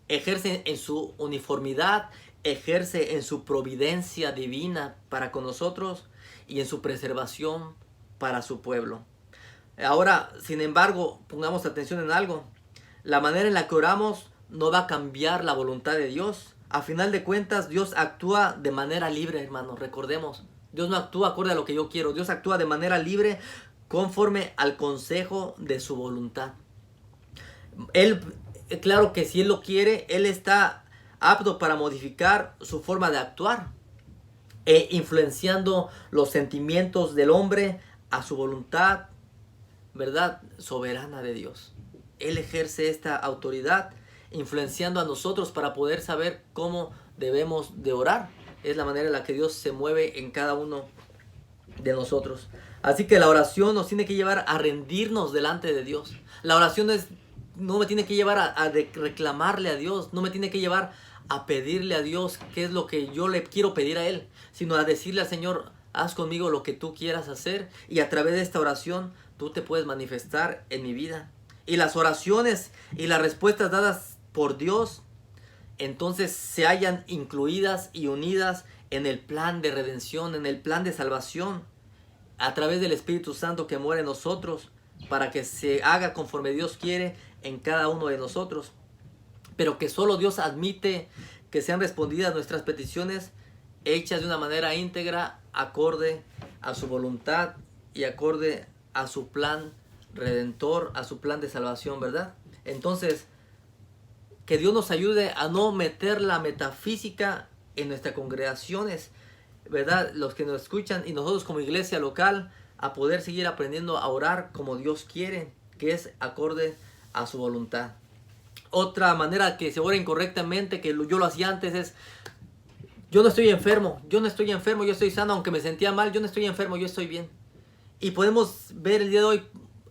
Ejerce en su uniformidad, ejerce en su providencia divina para con nosotros y en su preservación para su pueblo. Ahora, sin embargo, pongamos atención en algo. La manera en la que oramos no va a cambiar la voluntad de Dios. A final de cuentas, Dios actúa de manera libre, hermanos. Recordemos, Dios no actúa acorde a lo que yo quiero. Dios actúa de manera libre conforme al consejo de su voluntad. Él, claro que si Él lo quiere, Él está apto para modificar su forma de actuar, influenciando los sentimientos del hombre a su voluntad, ¿verdad?, soberana de Dios. Él ejerce esta autoridad influenciando a nosotros para poder saber cómo debemos de orar. Es la manera en la que Dios se mueve en cada uno de nosotros. Así que la oración nos tiene que llevar a rendirnos delante de Dios. La oración no me tiene que llevar a reclamarle a Dios, no me tiene que llevar a pedirle a Dios qué es lo que yo le quiero pedir a Él, sino a decirle al Señor, haz conmigo lo que tú quieras hacer, y a través de esta oración tú te puedes manifestar en mi vida. Y las oraciones y las respuestas dadas por Dios entonces se hallan incluidas y unidas en el plan de redención, en el plan de salvación, a través del Espíritu Santo que mora en nosotros, para que se haga conforme Dios quiere en cada uno de nosotros. Pero que solo Dios admite que sean respondidas nuestras peticiones hechas de una manera íntegra, acorde a su voluntad y acorde a su plan redentor, a su plan de salvación, ¿verdad? Entonces, que Dios nos ayude a no meter la metafísica en nuestras congregaciones, ¿verdad? Los que nos escuchan y nosotros como iglesia local, a poder seguir aprendiendo a orar como Dios quiere, que es acorde a su voluntad. Otra manera que se ora incorrectamente, que yo lo hacía antes, es: yo no estoy enfermo, yo estoy sano, aunque me sentía mal, yo no estoy enfermo, yo estoy bien. Y podemos ver el día de hoy,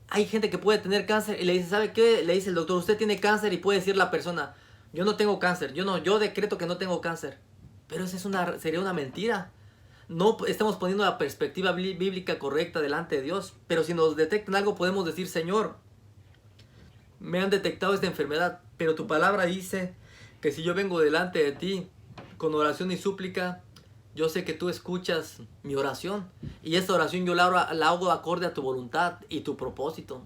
hay gente que puede tener cáncer y le dice, ¿sabe qué? Le dice el doctor, usted tiene cáncer, y puede decir la persona, yo no tengo cáncer, yo decreto que no tengo cáncer. Pero esa sería una mentira. No estamos poniendo la perspectiva bíblica correcta delante de Dios. Pero si nos detectan algo, podemos decir, Señor, me han detectado esta enfermedad, pero tu palabra dice que si yo vengo delante de ti con oración y súplica, yo sé que tú escuchas mi oración, y esta oración yo la hago acorde a tu voluntad y tu propósito.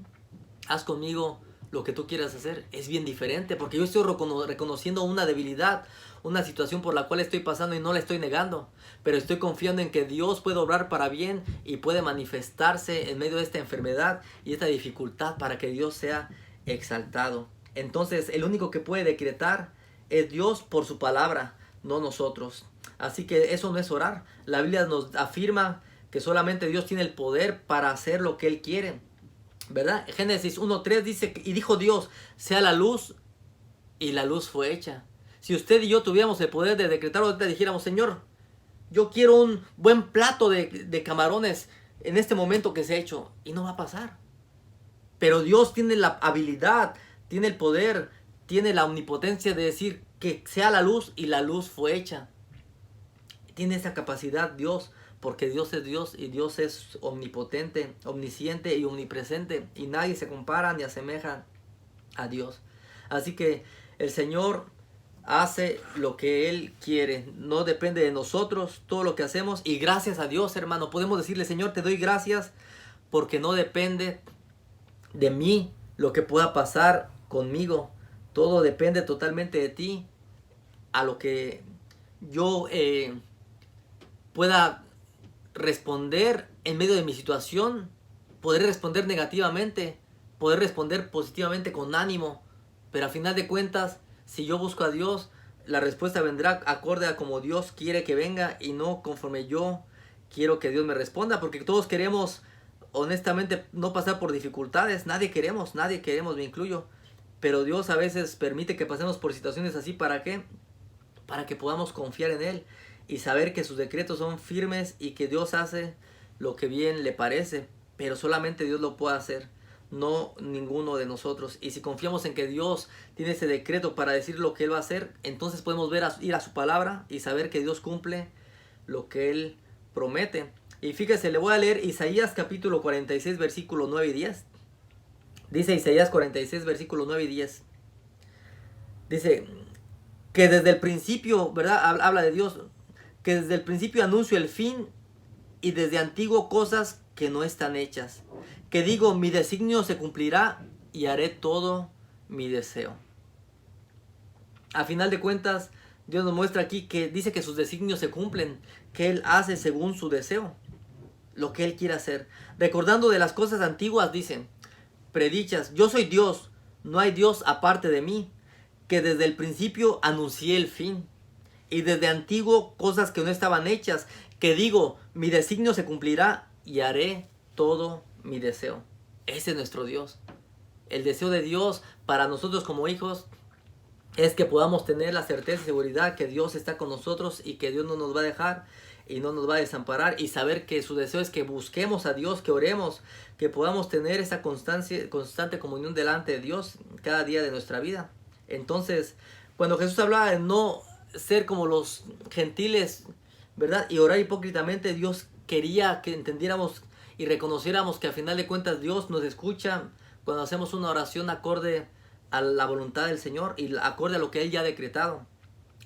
Haz conmigo lo que tú quieras hacer. Es bien diferente, porque yo estoy reconociendo una debilidad, una situación por la cual estoy pasando, y no la estoy negando, pero estoy confiando en que Dios puede obrar para bien y puede manifestarse en medio de esta enfermedad y esta dificultad para que Dios sea exaltado. Entonces el único que puede decretar es Dios por su palabra, no nosotros. Así que eso no es orar. La Biblia nos afirma que solamente Dios tiene el poder para hacer lo que Él quiere, ¿verdad? Génesis 1:3 dice, y dijo Dios, sea la luz, y la luz fue hecha. Si usted y yo tuviéramos el poder de decretar, ahorita dijéramos, Señor, yo quiero un buen plato de camarones en este momento que se ha hecho, y no va a pasar. Pero Dios tiene la habilidad, tiene el poder, tiene la omnipotencia de decir que sea la luz, y la luz fue hecha. Tiene esa capacidad Dios, porque Dios es Dios, y Dios es omnipotente, omnisciente y omnipresente, y nadie se compara ni asemeja a Dios. Así que el Señor hace lo que Él quiere, no depende de nosotros todo lo que hacemos, y gracias a Dios, hermano, podemos decirle, Señor, te doy gracias, porque no depende de mí lo que pueda pasar conmigo, todo depende totalmente de ti. A lo que yo pueda responder en medio de mi situación, poder responder negativamente, poder responder positivamente con ánimo, pero a final de cuentas, si yo busco a Dios, la respuesta vendrá acorde a como Dios quiere que venga, y no conforme yo quiero que Dios me responda, porque todos queremos, honestamente, no pasar por dificultades. Nadie queremos, me incluyo, pero Dios a veces permite que pasemos por situaciones así. ¿Para qué? para que podamos confiar en Él y saber que sus decretos son firmes y que Dios hace lo que bien le parece, pero solamente Dios lo puede hacer, no ninguno de nosotros. Y si confiamos en que Dios tiene ese decreto para decir lo que Él va a hacer, entonces podemos ir a su palabra y saber que Dios cumple lo que Él promete. Y fíjese, le voy a leer Isaías capítulo 46, versículo 9 y 10. Dice Isaías 46, versículo 9 y 10. Dice que desde el principio, ¿verdad? Habla de Dios, que desde el principio anuncio el fin y desde antiguo cosas que no están hechas. Que digo, mi designio se cumplirá y haré todo mi deseo. A final de cuentas, Dios nos muestra aquí que dice que sus designios se cumplen, que Él hace según su deseo, lo que Él quiere hacer. Recordando de las cosas antiguas, dicen, predichas, yo soy Dios, no hay Dios aparte de mí, que desde el principio anuncié el fin, y desde antiguo cosas que no estaban hechas, que digo, mi designio se cumplirá y haré todo mi deseo. Ese es nuestro Dios. El deseo de Dios para nosotros como hijos es que podamos tener la certeza y seguridad que Dios está con nosotros y que Dios no nos va a dejar y no nos va a desamparar, y saber que su deseo es que busquemos a Dios, que oremos, que podamos tener esa constante comunión delante de Dios cada día de nuestra vida. Entonces, cuando Jesús hablaba de no ser como los gentiles, ¿verdad? Y orar hipócritamente, Dios quería que entendiéramos y reconociéramos que a final de cuentas Dios nos escucha cuando hacemos una oración acorde a la voluntad del Señor y acorde a lo que Él ya ha decretado,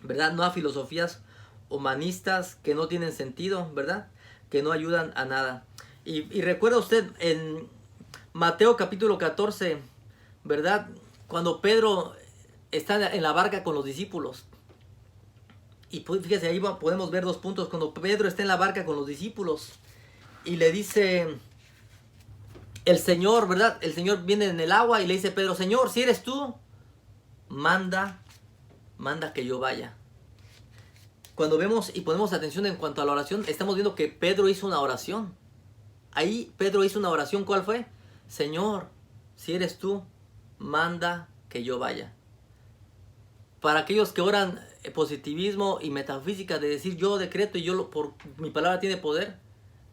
¿verdad? No a filosofías humanistas que no tienen sentido, ¿verdad? Que no ayudan a nada. Y recuerda usted en Mateo capítulo 14, ¿verdad? Cuando Pedro está en la barca con los discípulos. Y fíjese, ahí podemos ver dos puntos. Cuando Pedro está en la barca con los discípulos y le dice el Señor, ¿verdad? El Señor viene en el agua y le dice a Pedro, Señor, si eres tú, manda que yo vaya. Cuando vemos y ponemos atención en cuanto a la oración, estamos viendo que Pedro hizo una oración. Ahí Pedro hizo una oración. ¿Cuál fue? Señor, si eres tú, manda que yo vaya. Para aquellos que oran positivismo y metafísica de decir yo decreto y yo por mi palabra tiene poder,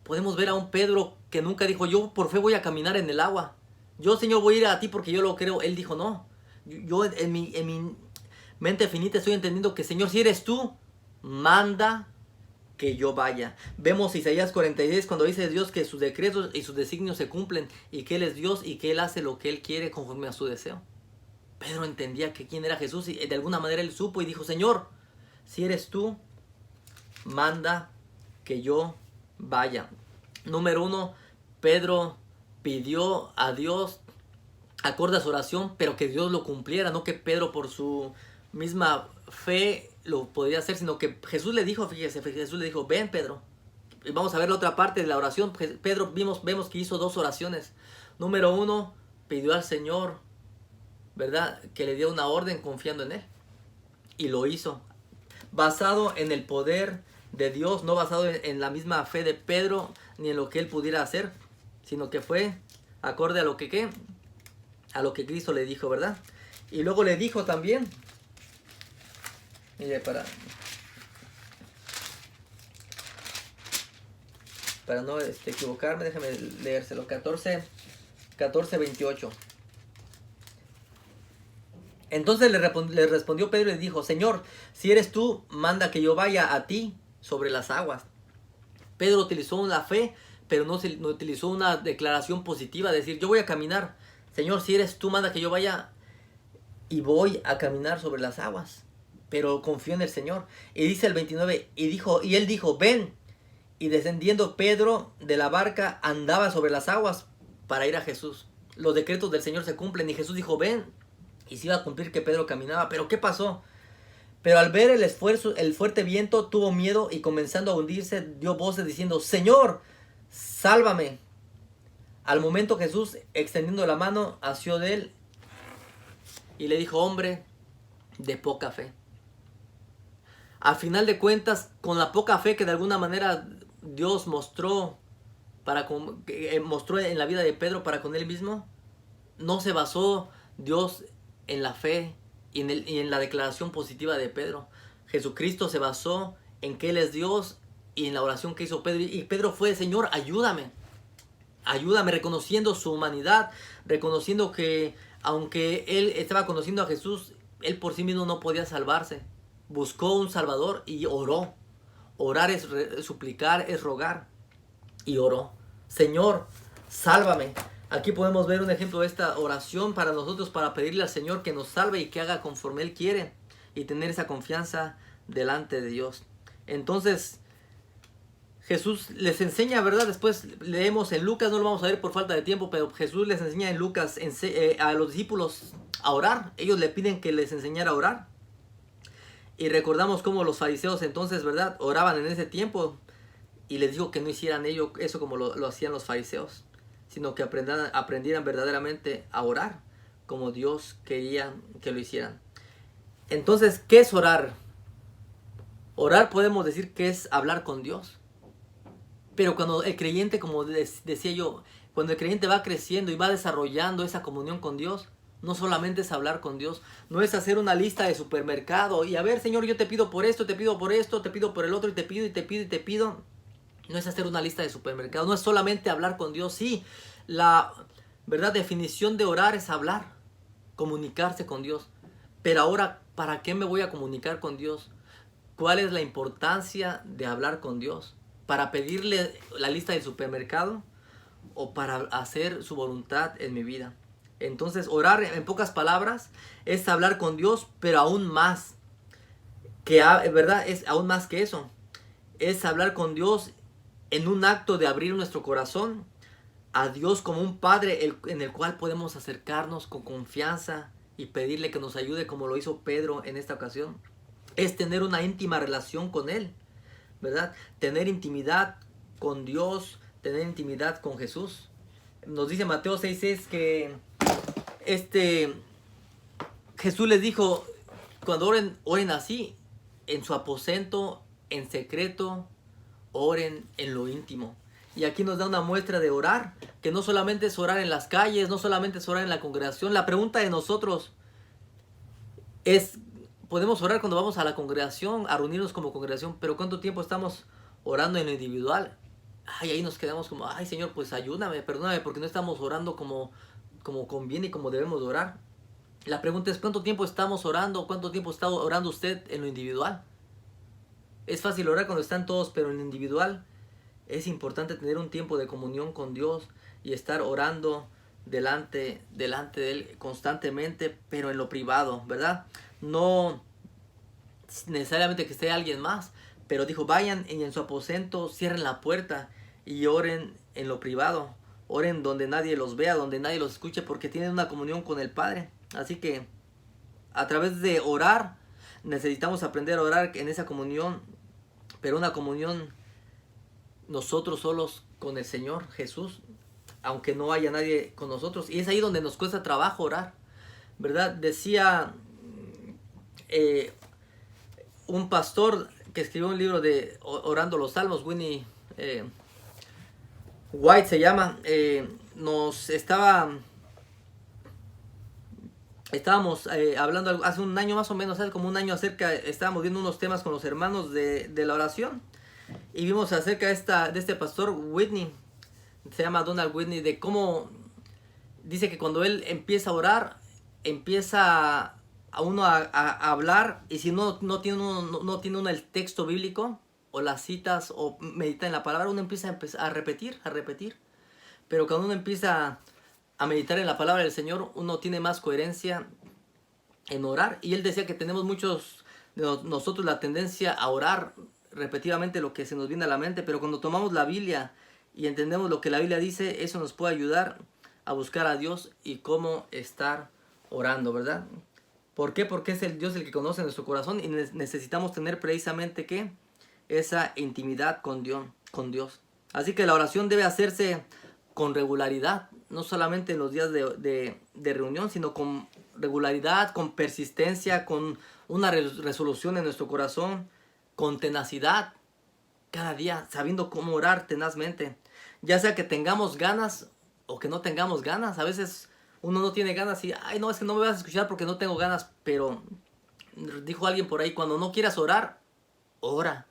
podemos ver a un Pedro que nunca dijo yo por fe voy a caminar en el agua. Yo, Señor, voy a ir a ti porque yo lo creo. Él dijo no. Yo en mi mente finita estoy entendiendo que Señor, si eres tú, manda que yo vaya. Vemos Isaías 46 cuando dice Dios que sus decretos y sus designios se cumplen y que Él es Dios y que Él hace lo que Él quiere conforme a su deseo. Pedro entendía que quién era Jesús y de alguna manera él supo y dijo, Señor, si eres tú, manda que yo vaya. Número 1, Pedro pidió a Dios acorde a su oración, pero que Dios lo cumpliera, no que Pedro por su misma fe lo podía hacer, sino que Jesús le dijo, fíjese, Jesús le dijo, ven Pedro. Y vamos a ver la otra parte de la oración. Pedro vemos que hizo dos oraciones. Número 1, pidió al Señor, ¿verdad? Que le dio una orden confiando en Él. Y lo hizo. Basado en el poder de Dios, no basado en la misma fe de Pedro, ni en lo que él pudiera hacer, sino que fue acorde a lo que, ¿qué? A lo que Cristo le dijo, ¿verdad? Y luego le dijo también, mire, para no equivocarme, déjame leérselo, 14:28. Entonces le respondió Pedro y le dijo, Señor, si eres tú, manda que yo vaya a ti sobre las aguas. Pedro utilizó la fe, pero no utilizó una declaración positiva, de decir, yo voy a caminar. Señor, si eres tú, manda que yo vaya y voy a caminar sobre las aguas. Pero confió en el Señor. Y dice el 29, y él dijo, ven. Y descendiendo Pedro de la barca, andaba sobre las aguas para ir a Jesús. Los decretos del Señor se cumplen y Jesús dijo, ven. Y se iba a cumplir que Pedro caminaba. ¿Pero qué pasó? Pero al ver el fuerte viento, tuvo miedo y comenzando a hundirse, dio voces diciendo, Señor, sálvame. Al momento Jesús, extendiendo la mano, asió de él y le dijo, hombre de poca fe. Al final de cuentas, con la poca fe que de alguna manera Dios mostró en la vida de Pedro para con él mismo, no se basó Dios en la fe y en la declaración positiva de Pedro. Jesucristo se basó en que Él es Dios y en la oración que hizo Pedro. Y Pedro fue, Señor, ayúdame. Ayúdame, reconociendo su humanidad, reconociendo que aunque él estaba conociendo a Jesús, él por sí mismo no podía salvarse. Buscó un Salvador y oró. Orar es suplicar, es rogar. Y oró. Señor, sálvame. Aquí podemos ver un ejemplo de esta oración para nosotros, para pedirle al Señor que nos salve y que haga conforme Él quiere. Y tener esa confianza delante de Dios. Entonces, Jesús les enseña, ¿verdad? Después leemos en Lucas, no lo vamos a ver por falta de tiempo, pero Jesús les enseña en Lucas a los discípulos a orar. Ellos le piden que les enseñara a orar. Y recordamos cómo los fariseos entonces, ¿verdad? Oraban en ese tiempo y les dijo que no hicieran ellos eso como lo hacían los fariseos, sino que aprendieran verdaderamente a orar como Dios quería que lo hicieran. Entonces, ¿qué es orar? Orar podemos decir que es hablar con Dios. Pero cuando el creyente, como decía yo, cuando el creyente va creciendo y va desarrollando esa comunión con Dios, no solamente es hablar con Dios, no es hacer una lista de supermercado y a ver, Señor, yo te pido por esto, te pido por esto, te pido por el otro y te pido y te pido y te pido. No es hacer una lista de supermercado, no es solamente hablar con Dios. Sí, la verdad definición de orar es hablar, comunicarse con Dios. Pero ahora, ¿para qué me voy a comunicar con Dios? ¿Cuál es la importancia de hablar con Dios? ¿Para pedirle la lista del supermercado o para hacer su voluntad en mi vida? Entonces, orar, en pocas palabras, es hablar con Dios, pero aún más, ¿verdad? Es aún más que eso. Es hablar con Dios en un acto de abrir nuestro corazón a Dios como un Padre en el cual podemos acercarnos con confianza y pedirle que nos ayude como lo hizo Pedro en esta ocasión. Es tener una íntima relación con Él, ¿verdad? Tener intimidad con Dios, tener intimidad con Jesús. Nos dice Mateo 6:6 que Jesús les dijo, cuando oren, oren así, en su aposento, en secreto, oren en lo íntimo. Y aquí nos da una muestra de orar, que no solamente es orar en las calles, no solamente es orar en la congregación. La pregunta de nosotros es, podemos orar cuando vamos a la congregación, a reunirnos como congregación, pero ¿cuánto tiempo estamos orando en lo individual? Ay, ahí nos quedamos como, ay Señor, pues ayúdame, perdóname, porque no estamos orando como conviene y como debemos de orar. La pregunta es, ¿cuánto tiempo estamos orando? ¿Cuánto tiempo está orando usted en lo individual? Es fácil orar cuando están todos, pero en lo individual es importante tener un tiempo de comunión con Dios y estar orando delante de Él constantemente, pero en lo privado, ¿verdad? No necesariamente que esté alguien más, pero dijo, vayan en su aposento, cierren la puerta y oren en lo privado. Oren donde nadie los vea, donde nadie los escuche, porque tienen una comunión con el Padre. Así que a través de orar, necesitamos aprender a orar en esa comunión, pero una comunión nosotros solos con el Señor Jesús, aunque no haya nadie con nosotros. Y es ahí donde nos cuesta trabajo orar, ¿verdad? Decía un pastor que escribió un libro de Orando los Salmos, Winnie White se llama, estábamos hablando hace un año más o menos, hace como un año estábamos viendo unos temas con los hermanos de la oración y vimos acerca de este pastor Whitney, se llama Donald Whitney, de cómo dice que cuando él empieza a orar, empieza a uno a hablar y si no tiene uno el texto bíblico o las citas o medita en la palabra, uno empieza a repetir. Pero cuando uno empieza a meditar en la palabra del Señor, uno tiene más coherencia en orar. Y él decía que tenemos muchos de nosotros la tendencia a orar repetidamente lo que se nos viene a la mente, pero cuando tomamos la Biblia y entendemos lo que la Biblia dice, eso nos puede ayudar a buscar a Dios y cómo estar orando, ¿verdad? ¿Por qué? Porque es el Dios el que conoce nuestro corazón y necesitamos tener precisamente ¿qué? Esa intimidad con Dios. Así que la oración debe hacerse con regularidad, no solamente en los días de reunión, sino con regularidad, con persistencia, con una resolución en nuestro corazón, con tenacidad, cada día, sabiendo cómo orar tenazmente. Ya sea que tengamos ganas o que no tengamos ganas, a veces uno no tiene ganas y, ay no, es que no me vas a escuchar porque no tengo ganas, pero Dijo alguien por ahí, cuando no quieras orar, ora.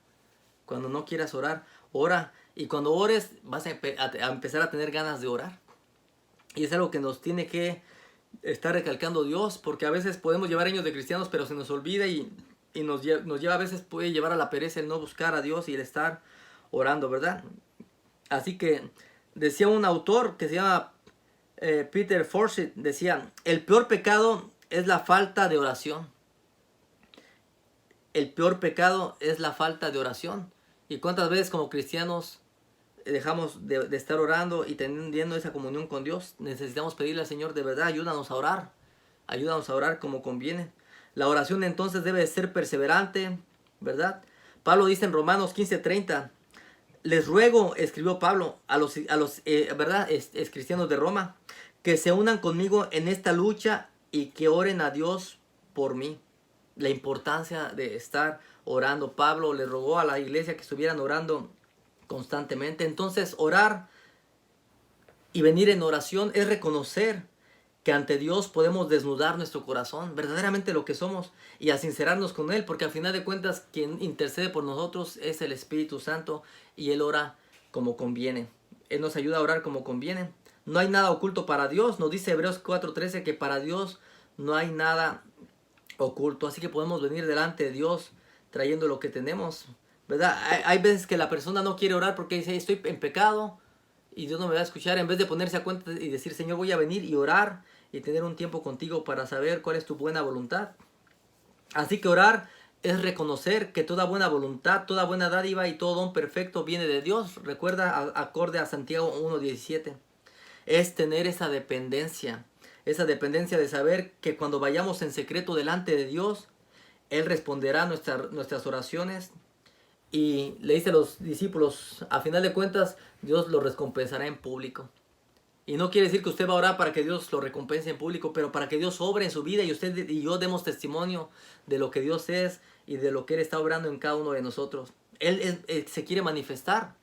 Cuando no quieras orar, ora. Y cuando ores, vas a empezar a tener ganas de orar. Y es algo que nos tiene que estar recalcando Dios, porque a veces podemos llevar años de cristianos, pero se nos olvida y nos lleva a veces, puede llevar a la pereza el no buscar a Dios y el estar orando, ¿verdad? Así que decía un autor que se llama Peter Forsyth, decía, el peor pecado es la falta de oración. El peor pecado es la falta de oración. ¿Y cuántas veces como cristianos dejamos de estar orando y teniendo esa comunión con Dios? Necesitamos pedirle al Señor, de verdad, ayúdanos a orar. Ayúdanos a orar como conviene. La oración entonces debe ser perseverante, ¿verdad? Pablo dice en Romanos 15:30, les ruego, escribió Pablo, a los ¿verdad? Es cristianos de Roma, que se unan conmigo en esta lucha y que oren a Dios por mí. La importancia de estar orando. Pablo le rogó a la iglesia que estuvieran orando constantemente. Entonces, orar y venir en oración es reconocer que ante Dios podemos desnudar nuestro corazón, verdaderamente lo que somos, y a sincerarnos con Él, porque al final de cuentas quien intercede por nosotros es el Espíritu Santo, y Él ora como conviene. Él nos ayuda a orar como conviene. No hay nada oculto para Dios. Nos dice Hebreos 4:13 que para Dios no hay nada oculto. Así que podemos venir delante de Dios trayendo lo que tenemos, ¿verdad? Hay veces que la persona no quiere orar porque dice, estoy en pecado y Dios no me va a escuchar. En vez de ponerse a cuenta y decir, Señor, voy a venir y orar y tener un tiempo contigo para saber cuál es tu buena voluntad. Así que orar es reconocer que toda buena voluntad, toda buena dádiva y todo don perfecto viene de Dios. Recuerda, acorde a Santiago 1:17. Es tener esa dependencia de saber que cuando vayamos en secreto delante de Dios, Él responderá nuestras oraciones. Y le dice a los discípulos, a final de cuentas, Dios lo recompensará en público. Y no quiere decir que usted va a orar para que Dios lo recompense en público, pero para que Dios obre en su vida y usted y yo demos testimonio de lo que Dios es y de lo que Él está obrando en cada uno de nosotros. Él se quiere manifestar,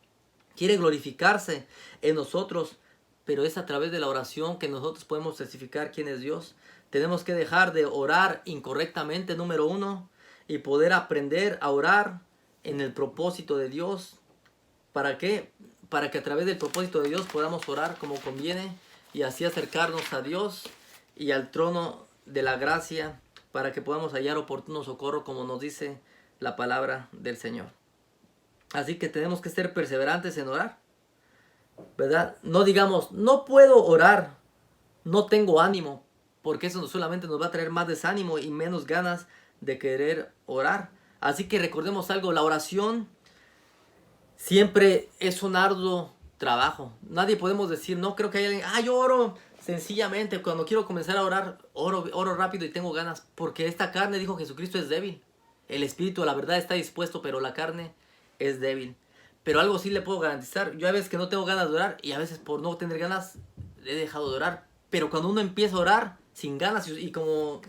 quiere glorificarse en nosotros, pero es a través de la oración que nosotros podemos testificar quién es Dios. Tenemos que dejar de orar incorrectamente, número uno, y poder aprender a orar en el propósito de Dios. ¿Para qué? Para que a través del propósito de Dios podamos orar como conviene y así acercarnos a Dios y al trono de la gracia para que podamos hallar oportuno socorro, como nos dice la palabra del Señor. Así que tenemos que ser perseverantes en orar, ¿verdad? No digamos, no puedo orar, no tengo ánimo, porque eso solamente nos va a traer más desánimo y menos ganas de querer orar. Así que recordemos algo, la oración siempre es un arduo trabajo. Nadie podemos decir, no creo que haya alguien, yo oro sencillamente, cuando quiero comenzar a orar, oro rápido y tengo ganas, porque esta carne, dijo Jesucristo, es débil. El espíritu, la verdad, está dispuesto, pero la carne es débil. Pero algo sí le puedo garantizar, yo a veces que no tengo ganas de orar y a veces por no tener ganas he dejado de orar. Pero cuando uno empieza a orar sin ganas y como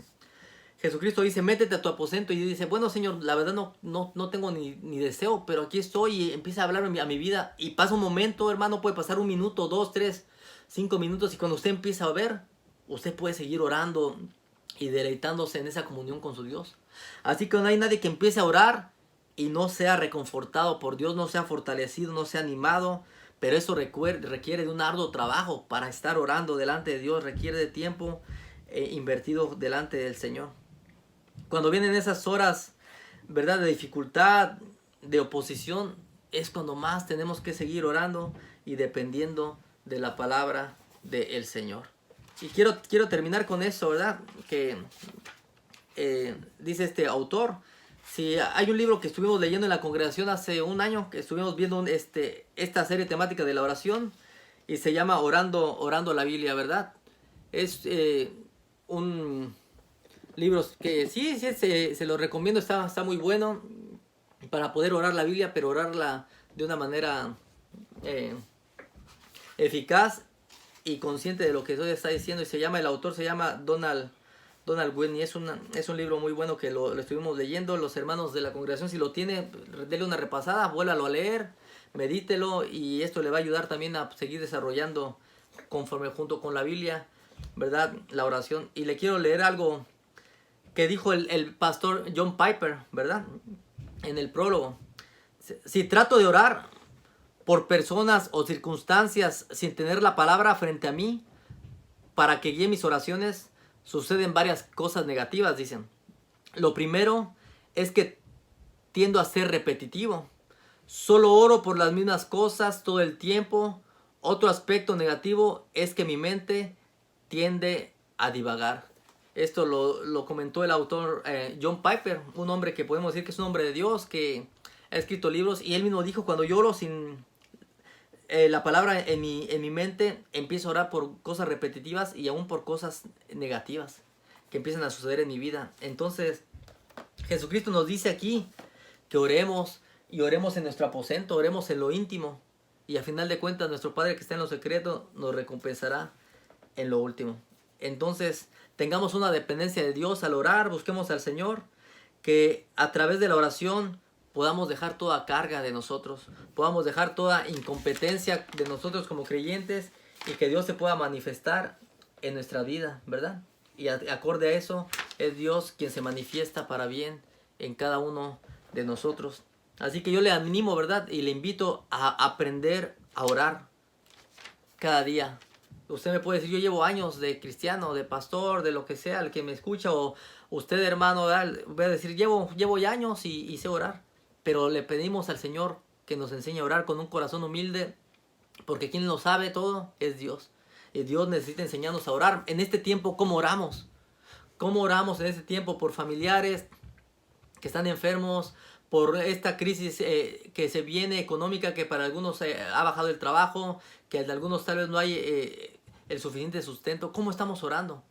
Jesucristo dice, métete a tu aposento, y dice, bueno Señor, la verdad no tengo ni deseo, pero aquí estoy, y empieza a hablar a mi vida, y pasa un momento, hermano, puede pasar 1 minuto, 2, 3, 5 minutos, y cuando usted empieza a ver, usted puede seguir orando y deleitándose en esa comunión con su Dios. Así que no hay nadie que empiece a orar y no sea reconfortado por Dios, no sea fortalecido, no sea animado, pero eso requiere de un arduo trabajo. Para estar orando delante de Dios requiere de tiempo invertido delante del Señor. Cuando vienen esas horas, ¿verdad?, de dificultad, de oposición, es cuando más tenemos que seguir orando y dependiendo de la palabra del Señor. Y quiero terminar con eso, ¿verdad? Que dice este autor. Si hay un libro que estuvimos leyendo en la congregación hace un año, que estuvimos viendo esta serie temática de la oración, y se llama Orando la Biblia, ¿verdad? Es un libro que sí se lo recomiendo, está muy bueno para poder orar la Biblia, pero orarla de una manera eficaz y consciente de lo que Dios está diciendo. Y el autor se llama Donald Whitney. Es un libro muy bueno que lo estuvimos leyendo. Los hermanos de la congregación, si lo tiene, dele una repasada, vuélvalo a leer, medítelo, y esto le va a ayudar también a seguir desarrollando conforme junto con la Biblia, ¿verdad?, la oración. Y le quiero leer algo que dijo el pastor John Piper, ¿verdad? En el prólogo. Si trato de orar por personas o circunstancias sin tener la palabra frente a mí para que guíe mis oraciones, suceden varias cosas negativas, dicen. Lo primero es que tiendo a ser repetitivo. Solo oro por las mismas cosas todo el tiempo. Otro aspecto negativo es que mi mente tiende a divagar. Esto lo comentó el autor John Piper, un hombre que podemos decir que es un hombre de Dios, que ha escrito libros, y él mismo dijo: cuando yo oro sin la palabra en mi mente, empiezo a orar por cosas repetitivas y aún por cosas negativas que empiezan a suceder en mi vida. Entonces Jesucristo nos dice aquí que oremos, y oremos en nuestro aposento, oremos en lo íntimo, y a final de cuentas nuestro Padre que está en lo secreto nos recompensará en lo último. Entonces tengamos una dependencia de Dios al orar, busquemos al Señor, que a través de la oración podamos dejar toda carga de nosotros, podamos dejar toda incompetencia de nosotros como creyentes, y que Dios se pueda manifestar en nuestra vida, ¿verdad? Y acorde a eso es Dios quien se manifiesta para bien en cada uno de nosotros. Así que yo le animo, ¿verdad? Y le invito a aprender a orar cada día. Usted me puede decir: yo llevo años de cristiano, de pastor, de lo que sea, el que me escucha, o usted, hermano, ¿verdad? Voy a decir: llevo ya años y sé orar. Pero le pedimos al Señor que nos enseñe a orar con un corazón humilde, porque quien lo sabe todo es Dios. Y Dios necesita enseñarnos a orar. En este tiempo, ¿cómo oramos? ¿Cómo oramos en este tiempo por familiares que están enfermos, por esta crisis que se viene económica, que para algunos ha bajado el trabajo, que de algunos tal vez no hay el suficiente sustento? ¿Cómo estamos orando?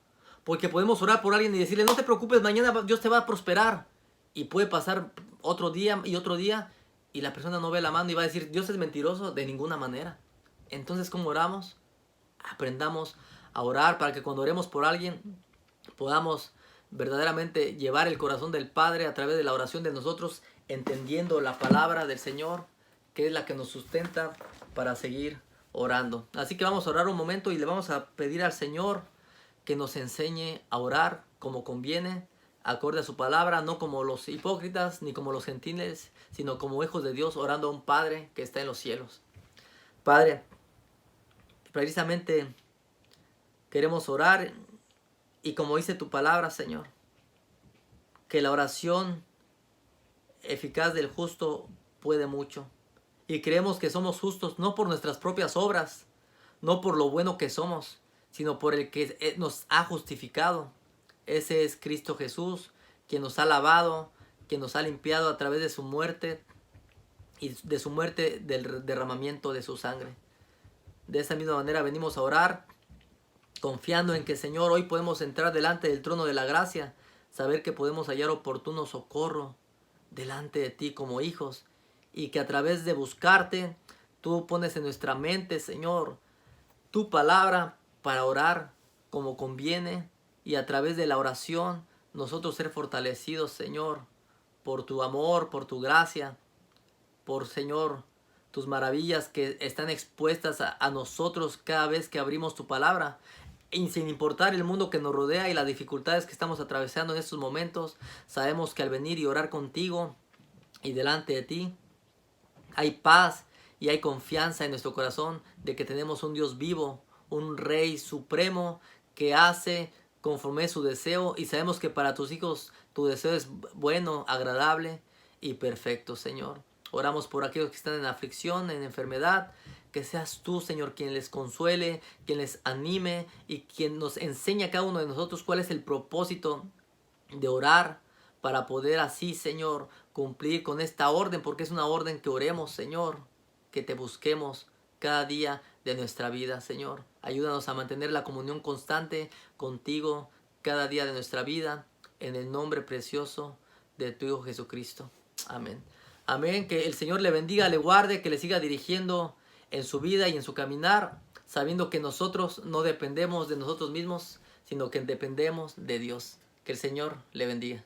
Porque podemos orar por alguien y decirle: no te preocupes, mañana Dios te va a prosperar. Y puede pasar otro día y la persona no ve la mano y va a decir: Dios es mentiroso. De ninguna manera. Entonces, ¿cómo oramos? Aprendamos a orar para que cuando oremos por alguien podamos verdaderamente llevar el corazón del Padre a través de la oración de nosotros, entendiendo la palabra del Señor, que es la que nos sustenta para seguir orando. Así que vamos a orar un momento y le vamos a pedir al Señor que nos enseñe a orar como conviene, acorde a su palabra, no como los hipócritas ni como los gentiles, sino como hijos de Dios, orando a un Padre que está en los cielos. Padre, precisamente queremos orar, y como dice tu palabra, Señor, que la oración eficaz del justo puede mucho. Y creemos que somos justos no por nuestras propias obras, no por lo bueno que somos, sino por el que nos ha justificado. Ese es Cristo Jesús, quien nos ha lavado, quien nos ha limpiado a través de su muerte, y de su muerte, del derramamiento de su sangre. De esa misma manera venimos a orar, confiando en que, Señor, hoy podemos entrar delante del trono de la gracia, saber que podemos hallar oportuno socorro delante de ti como hijos, y que a través de buscarte, tú pones en nuestra mente, Señor, tu palabra para orar como conviene, y a través de la oración nosotros ser fortalecidos, Señor, por tu amor, por tu gracia, por, Señor, tus maravillas que están expuestas a nosotros cada vez que abrimos tu palabra. Y sin importar el mundo que nos rodea y las dificultades que estamos atravesando en estos momentos, sabemos que al venir y orar contigo y delante de ti, hay paz y hay confianza en nuestro corazón de que tenemos un Dios vivo, un Rey supremo que hace conforme su deseo, y sabemos que para tus hijos tu deseo es bueno, agradable y perfecto, Señor. Oramos por aquellos que están en aflicción, en enfermedad, que seas tú, Señor, quien les consuele, quien les anime y quien nos enseñe a cada uno de nosotros cuál es el propósito de orar, para poder así, Señor, cumplir con esta orden, porque es una orden que oremos, Señor, que te busquemos cada día de nuestra vida, Señor. Ayúdanos a mantener la comunión constante contigo cada día de nuestra vida, en el nombre precioso de tu Hijo Jesucristo. Amén. Amén. Que el Señor le bendiga, le guarde, que le siga dirigiendo en su vida y en su caminar, sabiendo que nosotros no dependemos de nosotros mismos, sino que dependemos de Dios. Que el Señor le bendiga.